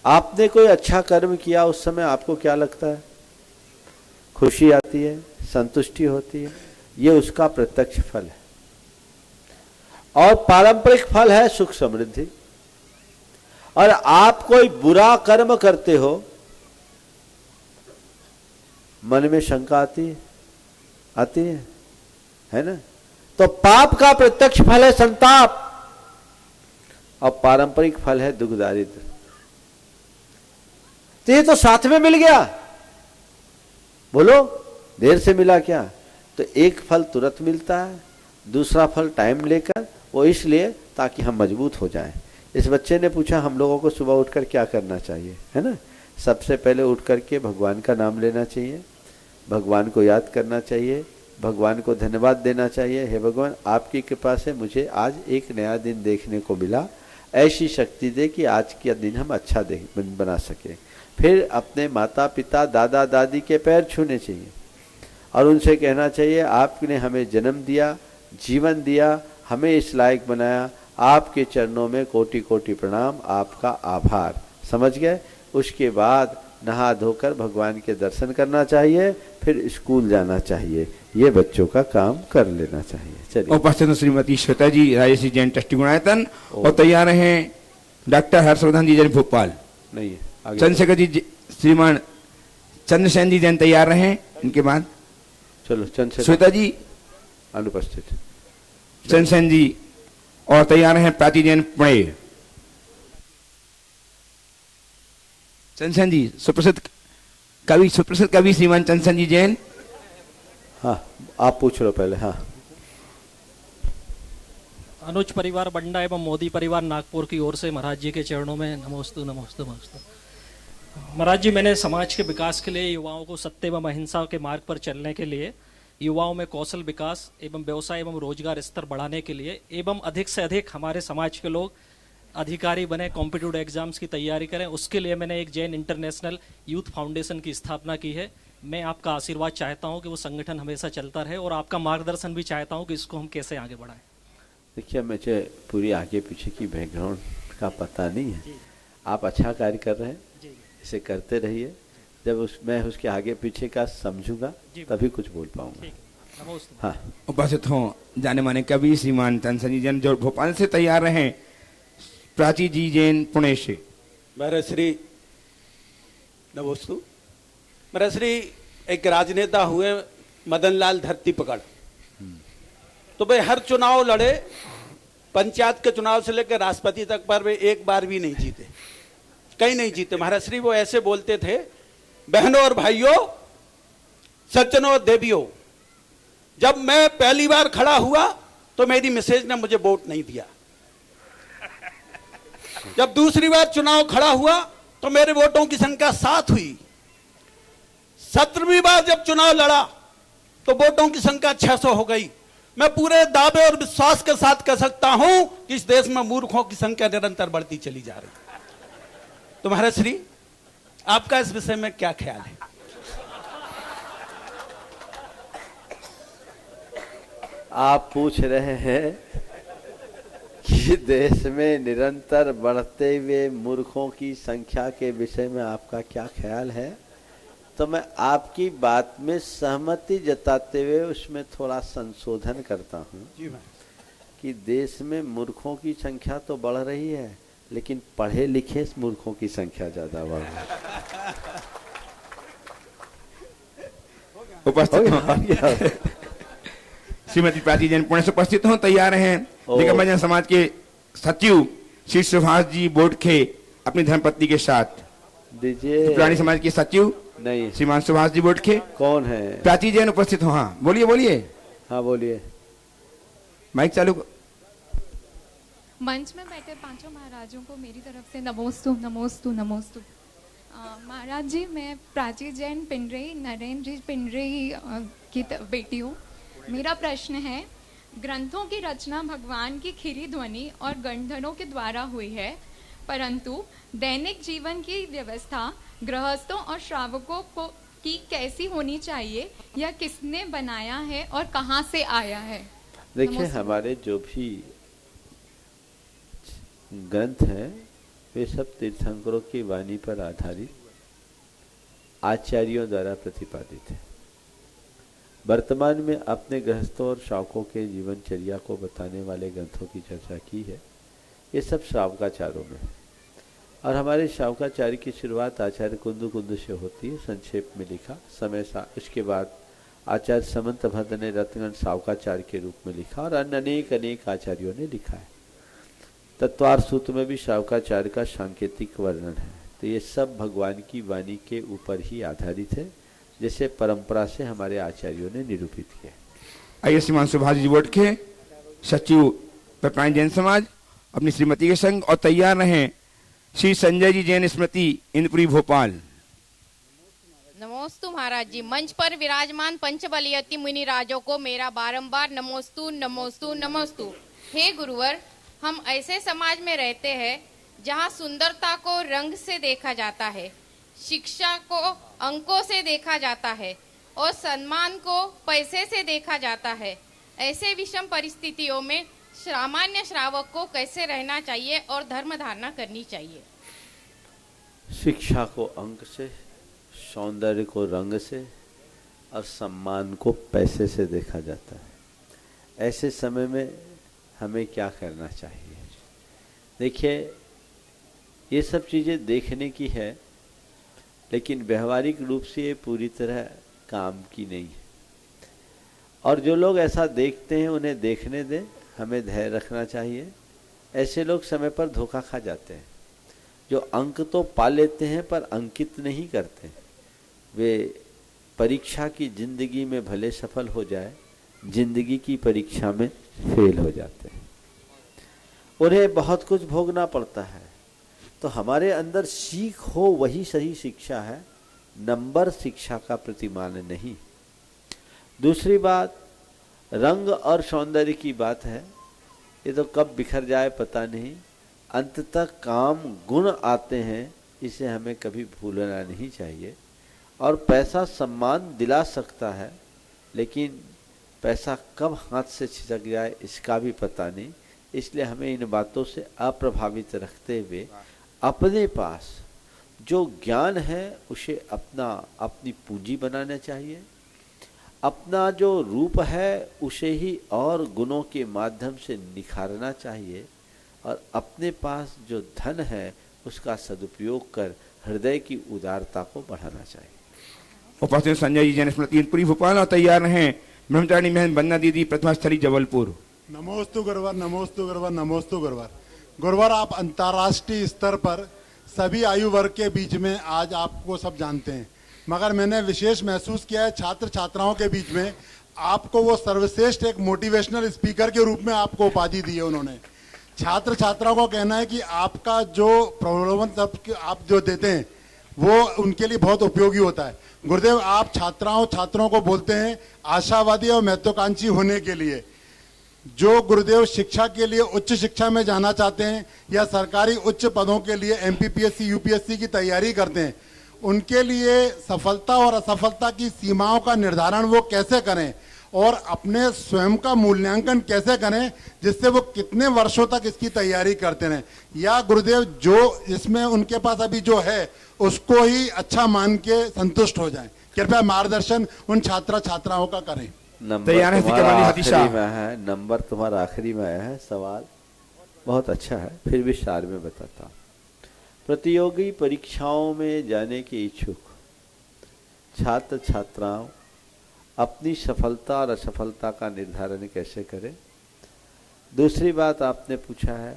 आपने कोई अच्छा कर्म किया, उस समय आपको क्या लगता है? खुशी आती है, संतुष्टि होती है, ये उसका प्रत्यक्ष फल है। और पारंपरिक फल है सुख समृद्धि। और आप कोई बुरा कर्म करते हो, मन में शंका आती है, आती है ना? तो पाप का प्रत्यक्ष फल है संताप और पारंपरिक फल है दुख दारिद्र। तो ये तो साथ में मिल गया। बोलो, देर से मिला क्या? तो एक फल तुरंत मिलता है, दूसरा फल टाइम लेकर। वो इसलिए ताकि हम मजबूत हो जाएं। इस बच्चे ने पूछा हम लोगों को सुबह उठकर क्या करना चाहिए, है ना? सबसे पहले उठ करके भगवान का नाम लेना चाहिए, भगवान को याद करना चाहिए, भगवान को धन्यवाद देना चाहिए। हे भगवान, आपकी कृपा से मुझे आज एक नया दिन देखने को मिला, ऐसी शक्ति दे कि आज का दिन हम अच्छा बना सके। फिर अपने माता पिता दादा दादी के पैर छूने चाहिए और उनसे कहना चाहिए आपने हमें जन्म दिया, जीवन दिया, हमें इस लायक बनाया, आपके चरणों में कोटि कोटि प्रणाम, आपका आभार। समझ गए? उसके बाद नहा धोकर भगवान के दर्शन करना चाहिए, फिर स्कूल जाना चाहिए। ये बच्चों का काम कर लेना चाहिए। चलिए। उपस्थित श्रीमती श्वेता जी राजेश जैन ट्रस्टी गुणायतन और तैयार हैं डॉक्टर हर्षवर्धन जी जैन भोपाल। नहीं है, चंद्रशेखर जी, श्रीमान चंद्रसेन जी जैन तैयार रहे। इनके बाद चलो चंद्रशेखर श्वेता जी अनुपस्थित, चंद्रसेन जी और तैयार हैं प्राची जैन पुणे। चंद्रसेन जी सुप्रसिद्ध कवि श्रीमान चंद्रसेन जी जैन। हाँ, आप पूछ लो पहले। हाँ, अनुज परिवार बंडा एवं मोदी परिवार नागपुर की ओर से महाराज जी के चरणों में नमोस्तु नमोस्तु नमोस्तु। महाराज जी, मैंने समाज के विकास के लिए, युवाओं को सत्य एवं अहिंसा के मार्ग पर चलने के लिए, युवाओं में कौशल विकास एवं व्यवसाय एवं रोजगार स्तर बढ़ाने के लिए एवं अधिक से अधिक हमारे समाज के लोग अधिकारी बने, कॉम्पिटिटिव एग्जाम्स की तैयारी करें, उसके लिए मैंने एक जैन इंटरनेशनल यूथ फाउंडेशन की स्थापना की है। मैं आपका आशीर्वाद चाहता हूं कि वो संगठन हमेशा चलता रहे और आपका मार्गदर्शन भी चाहता हूं कि इसको हम कैसे आगे बढ़ाएं। देखिए, मुझे पूरी आगे पीछे की बैकग्राउंड का पता नहीं है। आप अच्छा कार्य कर रहे हैं, इसे करते रहिए। जब मैं उसके आगे पीछे का समझूंगा तभी कुछ बोल पाऊंगा। हाँ, उपस्थित हों जाने माने कवि श्रीमान चंद्रसेन जी जैन जो भोपाल से तैयार रहे, प्राची जी जैन पुणे से। महाराज श्री नमोस्तु। महाराज श्री एक राजनेता हुए मदन लाल धरती पकड़, तो भाई हर चुनाव लड़े, पंचायत के चुनाव से लेकर राष्ट्रपति तक पर वे एक बार भी नहीं जीते, कहीं नहीं जीते। महाराज श्री वो ऐसे बोलते थे, बहनों और भाइयों, सज्जनों और देवियों, जब मैं पहली बार खड़ा हुआ तो मेरी मिसेज ने मुझे वोट नहीं दिया, जब दूसरी बार चुनाव खड़ा हुआ तो मेरे वोटों की संख्या 7 हुई, 17वीं बार जब चुनाव लड़ा तो वोटों की संख्या 600 हो गई। मैं पूरे दावे और विश्वास के साथ कह सकता हूं कि इस देश में मूर्खों की संख्या निरंतर बढ़ती चली जा रही। तो महाराज श्री, आपका इस विषय में क्या ख्याल है? आप पूछ रहे हैं कि देश में निरंतर बढ़ते हुए मूर्खों की संख्या के विषय में आपका क्या ख्याल है, तो मैं आपकी बात में सहमति जताते हुए उसमें थोड़ा संशोधन करता हूं कि देश में मूर्खों की संख्या तो बढ़ रही है, लेकिन पढ़े लिखे मूर्खों की संख्या ज्यादा बढ़ रही है। उपस्थित श्रीमती प्राची जैन पुणे से उपस्थित हो, तैयार हैं निगम जन समाज के सचिव श्री सुभाष जी बोडखे अपनी धर्मपत्नी के साथ। दीजिए। प्राणी समाज के सचिव नहीं, श्रीमान सुभाष जी बोडखे। कौन है? प्राची जैन उपस्थित हो। हाँ बोलिए बोलिए। हाँ बोलिए, माइक चालू। मंच में बैठे पांचों महाराजों को मेरी तरफ से नमोस्तु नमोस्तु नमोस्तु। महाराज जी, मैं प्राची जैन पिंडरी नरेंद्र जी पिंडरी की बेटी हूँ। मेरा प्रश्न है, ग्रंथों की रचना भगवान की खीरी ध्वनि और गणधरों के द्वारा हुई है, परंतु दैनिक जीवन की व्यवस्था गृहस्थों और श्रावकों को की कैसी होनी चाहिए, यह किसने बनाया है और कहाँ से आया है? देखिए, हमारे जो भी ग्रंथ हैं वे सब तीर्थंकरों की वाणी पर आधारित आचार्यों द्वारा प्रतिपादित है। वर्तमान में अपने गृहस्थों और श्रावकों के जीवनचर्या को बताने वाले ग्रंथों की चर्चा की है। ये सब श्रावकाचारों में है और हमारे श्रावकाचार्य की शुरुआत आचार्य कुंद से होती है। संक्षेप में लिखा समय सा, इसके बाद आचार्य समंत भद्र ने रत्नगण श्रावकाचार्य के रूप में लिखा और अन्य अनेक अनेक आचार्यों ने लिखा है। तत्वार सूत्र में भी श्रावकाचार्य का सांकेतिक वर्णन है। तो ये सब भगवान की वाणी के ऊपर ही आधारित है, जैसे परंपरा से हमारे आचार्यों ने निरूपित किया। आइए श्रीमान सुभाष जी बोडखे सचिव प्राणी जैन समाज अपनी श्रीमती के संग, और तैयार रहें श्री संजय जी जैन स्मृति इंद्रपुरी भोपाल। नमोस्तु महाराज जी। मंच पर विराजमान पंचबलियति मुनि राजों को मेरा बारंबार नमोस्तु नमोस्तु नमोस्तु। हे गुरुवर, हम ऐसे समाज में रहते हैं जहाँ सुंदरता को रंग से देखा जाता है, शिक्षा को अंकों से देखा जाता है और सम्मान को पैसे से देखा जाता है। ऐसे विषम परिस्थितियों में सामान्य श्रावक को कैसे रहना चाहिए और धर्म धारणा करनी चाहिए? शिक्षा को अंक से, सौंदर्य को रंग से और सम्मान को पैसे से देखा जाता है। ऐसे समय में हमें क्या करना चाहिए? देखिए, ये सब चीज़ें देखने की है, लेकिन व्यवहारिक रूप से ये पूरी तरह काम की नहीं है। और जो लोग ऐसा देखते हैं उन्हें देखने दें, हमें धैर्य रखना चाहिए। ऐसे लोग समय पर धोखा खा जाते हैं, जो अंक तो पा लेते हैं पर अंकित नहीं करते। वे परीक्षा की जिंदगी में भले सफल हो जाए, जिंदगी की परीक्षा में फेल हो जाते हैं। उन्हें बहुत कुछ भोगना पड़ता है। तो हमारे अंदर सीख हो वही सही शिक्षा है, नंबर शिक्षा का प्रतिमान नहीं। दूसरी बात, रंग और सौंदर्य की बात है। ये तो कब बिखर जाए पता नहीं। अंततः काम गुण आते हैं, इसे हमें कभी भूलना नहीं चाहिए। और पैसा सम्मान दिला सकता है, लेकिन पैसा कब हाथ से छिटक जाए इसका भी पता नहीं। इसलिए हमें इन बातों से अप्रभावित रखते हुए अपने पास जो ज्ञान है उसे अपनी पूंजी बनाना चाहिए। अपना जो रूप है उसे ही और गुणों के माध्यम से निखारना चाहिए, और अपने पास जो धन है उसका सदुपयोग कर हृदय की उदारता को बढ़ाना चाहिए। उपस्थित संजय जी जैन स्मृति इंद्रपुरी भोपाल, और तैयार रहें ब्रह्मचारिणी बहन वंदना दीदी प्रतिमा स्थली जबलपुर। नमोस्तु गुरुवर, नमोस्तु गुरुवर, नमोस्तु गुरुवर। गुरुवर, आप अंतर्राष्ट्रीय स्तर पर सभी आयु वर्ग के बीच में आज आपको सब जानते हैं, मगर मैंने विशेष महसूस किया है छात्र छात्राओं के बीच में आपको वो सर्वश्रेष्ठ एक मोटिवेशनल स्पीकर के रूप में आपको उपाधि दी है उन्होंने। छात्र छात्राओं को कहना है कि आपका जो प्रलोभन आप जो देते हैं वो उनके लिए बहुत उपयोगी होता है। गुरुदेव, आप छात्रों को बोलते हैं आशावादी और महत्वाकांक्षी होने के लिए। जो गुरुदेव शिक्षा के लिए उच्च शिक्षा में जाना चाहते हैं या सरकारी उच्च पदों के लिए एमपीपीएससी यूपीएससी की तैयारी करते हैं, उनके लिए सफलता और असफलता की सीमाओं का निर्धारण वो कैसे करें और अपने स्वयं का मूल्यांकन कैसे करें, जिससे वो कितने वर्षों तक इसकी तैयारी करते रहें, या गुरुदेव जो इसमें उनके पास अभी जो है उसको ही अच्छा मान के संतुष्ट हो जाएं। कृपया मार्गदर्शन उन छात्र छात्राओं का करें। नंबर तैयार है तुम्हारा कमल जी आखिरी में है, नंबर तुम्हारा आखिरी में आया है। सवाल बहुत अच्छा है, फिर विस्तार में बताता हूँ। प्रतियोगी परीक्षाओं में जाने के इच्छुक छात्र छात्राओं अपनी सफलता और असफलता का निर्धारण कैसे करें। दूसरी बात आपने पूछा है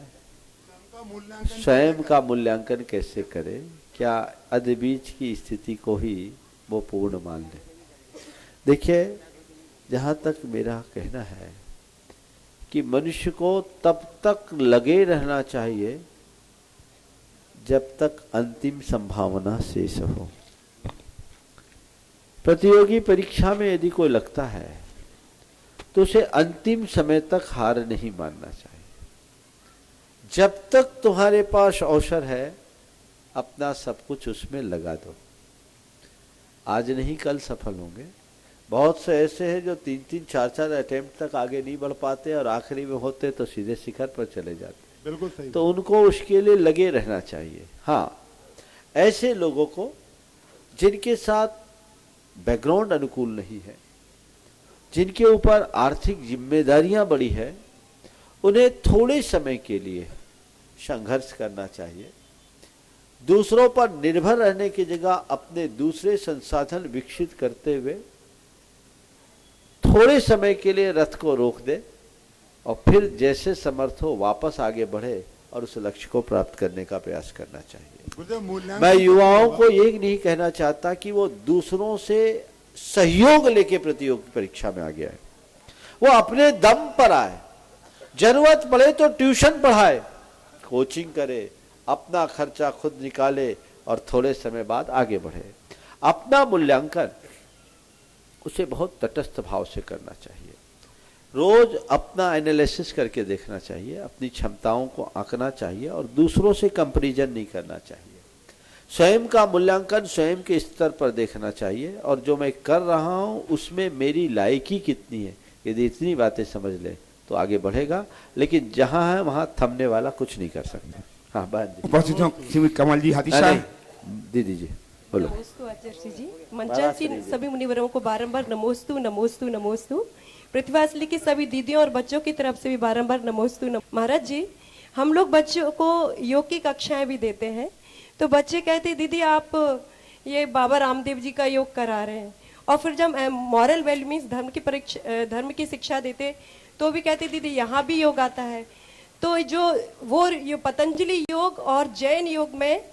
स्वयं का मूल्यांकन कैसे करें, क्या अध बीच की स्थिति को ही वो पूर्ण मान ले। देखिए, जहाँ तक मेरा कहना है कि मनुष्य को तब तक लगे रहना चाहिए जब तक अंतिम संभावना शेष हो। प्रतियोगी परीक्षा में यदि कोई लगता है तो उसे अंतिम समय तक हार नहीं मानना चाहिए। जब तक तुम्हारे पास अवसर है अपना सब कुछ उसमें लगा दो। आज नहीं कल सफल होंगे। बहुत से ऐसे हैं जो 3-3, 4-4 अटेम्प्ट तक आगे नहीं बढ़ पाते और आखिरी में होते तो सीधे शिखर पर चले जाते। बिल्कुल सही। तो उनको उसके लिए लगे रहना चाहिए। हाँ, ऐसे लोगों को जिनके साथ बैकग्राउंड अनुकूल नहीं है, जिनके ऊपर आर्थिक जिम्मेदारियां बड़ी है, उन्हें थोड़े समय के लिए संघर्ष करना चाहिए। दूसरों पर निर्भर रहने की जगह अपने दूसरे संसाधन विकसित करते हुए थोड़े समय के लिए रथ को रोक दे और फिर जैसे समर्थ हो वापस आगे बढ़े और उस लक्ष्य को प्राप्त करने का प्रयास करना चाहिए। मैं युवाओं को ये नहीं कहना चाहता कि वो दूसरों से सहयोग लेके प्रतियोगी परीक्षा में आ गया है। वो अपने दम पर आए, जरूरत पड़े तो ट्यूशन पढ़ाए, कोचिंग करे, अपना खर्चा खुद निकाले और थोड़े समय बाद आगे बढ़े। अपना मूल्यांकन उसे बहुत तटस्थ भाव से करना चाहिए। रोज अपना एनालिसिस करके देखना चाहिए, अपनी क्षमताओं को आंकना चाहिए और दूसरों से कंपैरिजन नहीं करना चाहिए। स्वयं का मूल्यांकन स्वयं के स्तर पर देखना चाहिए और जो मैं कर रहा हूं उसमें मेरी लायकी कितनी है। यदि इतनी बातें समझ ले तो आगे बढ़ेगा, लेकिन जहां है वहां थमने वाला कुछ नहीं कर सकता। हाँ, उपस्थित हूँ कमल जी हाथीसा। दीदी जी बोलो। नमोस्तु आचार्य जी, मंचासीन सभी मुनिवरों को बारंबार नमोस्तु नमोस्तु नमोस्तु। पृथ्वीवासी की सभी दीदियों और बच्चों की तरफ से भी बारंबार नमोस्तु। महाराज जी, हम लोग बच्चों को योग की कक्षाएं भी देते हैं, तो बच्चे कहते दीदी आप ये बाबा रामदेव जी का योग करा रहे हैं, और फिर जब मॉरल वैल्यू मीन्स धर्म की शिक्षा देते तो भी कहते दीदी यहाँ भी योग आता है। तो जो वो पतंजलि योग और जैन योग में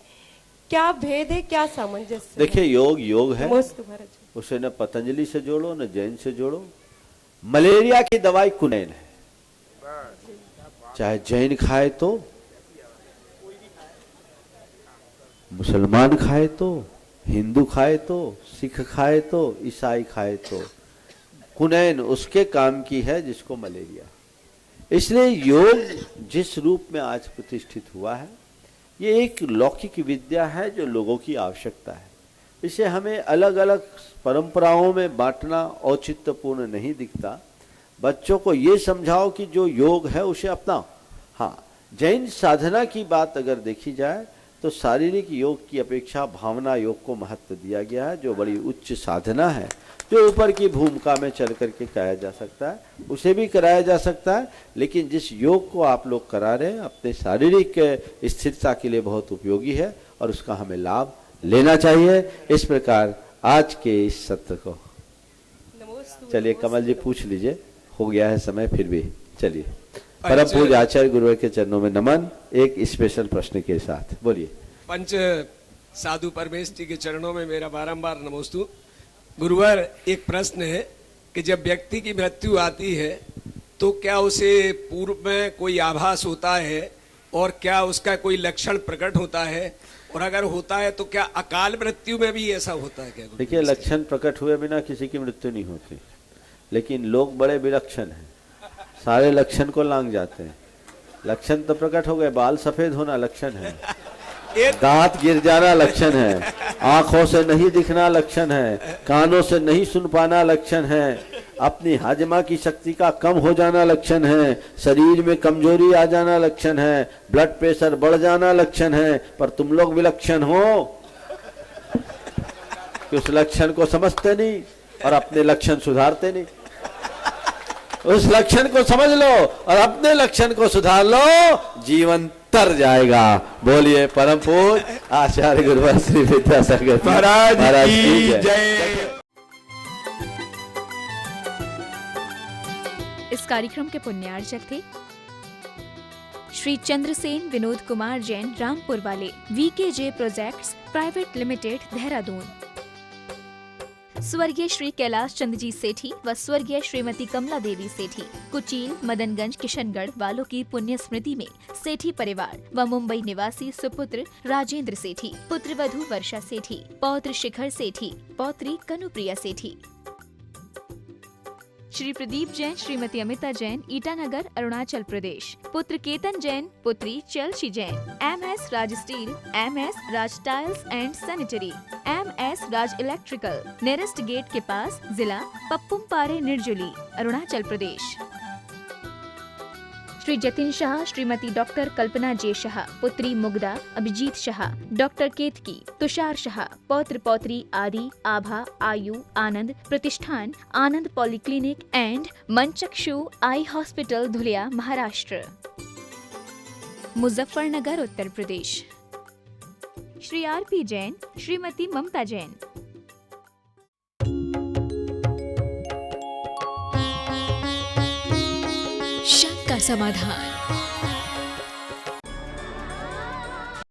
क्या भेद है, क्या सामंजस्य? देखिए, योग है, उसे न पतंजलि से जोड़ो न जैन से जोड़ो। मलेरिया की दवाई कुनैन है, चाहे जैन खाए तो, मुसलमान खाए तो, हिंदू खाए तो, सिख खाए तो, ईसाई खाए तो, कुनैन उसके काम की है जिसको मलेरिया। इसलिए योग जिस रूप में आज प्रतिष्ठित हुआ है, ये एक लौकिक विद्या है जो लोगों की आवश्यकता है। इसे हमें अलग अलग परंपराओं में बांटना औचित्यपूर्ण नहीं दिखता। बच्चों को ये समझाओ कि जो योग है उसे अपनाओ। हाँ, जैन साधना की बात अगर देखी जाए तो शारीरिक योग की अपेक्षा भावना योग को महत्व दिया गया है, जो बड़ी उच्च साधना है, जो ऊपर की भूमिका में चल करके कराया जा सकता है, उसे भी कराया जा सकता है। लेकिन जिस योग को आप लोग करा रहे हैं अपने शारीरिक स्थिरता के लिए बहुत उपयोगी है और उसका हमें लाभ लेना चाहिए। इस प्रकार आज के इस सत्र को चलिए कमल जी पूछ लीजिए, हो गया है समय फिर भी। चलिए, परम पूज्य आचार्य गुरुवर के चरणों में नमन, एक स्पेशल प्रश्न के साथ बोलिए। पंच साधु परमेश जी के चरणों में मेरा बारंबार नमोस्तु। गुरुवर, एक प्रश्न है कि जब व्यक्ति की मृत्यु आती है तो क्या उसे पूर्व में कोई आभास होता है और क्या उसका कोई लक्षण प्रकट होता है, और अगर होता है तो क्या अकाल मृत्यु में भी ऐसा होता है क्या? देखिए, लक्षण प्रकट हुए बिना किसी की मृत्यु नहीं होती, लेकिन लोग बड़े विलक्षण हैं, सारे लक्षण को लांग जाते हैं। लक्षण तो प्रकट हो गए, बाल सफेद होना लक्षण है, दांत गिर जाना लक्षण है, आंखों से नहीं दिखना लक्षण है, कानों से नहीं सुन पाना लक्षण है, अपनी हाजमा की शक्ति का कम हो जाना लक्षण है, शरीर में कमजोरी आ जाना लक्षण है, ब्लड प्रेशर बढ़ जाना लक्षण है। पर तुम लोग विलक्षण हो कि उस लक्षण को समझते नहीं और अपने लक्षण सुधारते नहीं। उस लक्षण को समझ लो और अपने लक्षण को सुधार लो, जीवन तर जाएगा। बोलिए परम पूज्य आचार्य गुरुवर श्री विद्यासागर महाराज की जय। इस कार्यक्रम के पुण्यार्चक थे श्री चंद्रसेन विनोद कुमार जैन, रामपुर वाले, VKJ projects private limited, Dehradun. स्वर्गीय श्री कैलाश चंद्र जी सेठी व स्वर्गीय श्रीमती कमला देवी सेठी, कुचील, मदनगंज, किशनगढ़ वालों की पुण्य स्मृति में सेठी परिवार व मुंबई निवासी सुपुत्र राजेंद्र सेठी, पुत्र वधू वर्षा सेठी, पौत्र शिखर सेठी, पौत्री कनुप्रिया सेठी। श्री प्रदीप जैन, श्रीमती अमिता जैन, ईटानगर, अरुणाचल प्रदेश, पुत्र केतन जैन, पुत्री Chalshi Jain, MS Raj steel, MS Raj tiles and sanitary, MS Raj electrical, nearest gate के पास, जिला पप्पुमपारे, निर्जुली, अरुणाचल प्रदेश। श्री जतिन शाह, श्रीमती डॉक्टर कल्पना जे शाह, पुत्री मुग्धा अभिजीत शाह, डॉक्टर केतकी, तुषार शाह, पौत्र पौत्री Aadi, Abha, Ayu, Anand Pratishthan, Anand polyclinic and Manchakshu eye hospital, Dhulia, Maharashtra. Muzaffarnagar, Uttar Pradesh. Shri RP Jain, Shrimati Mamta Jain. शंका समाधान।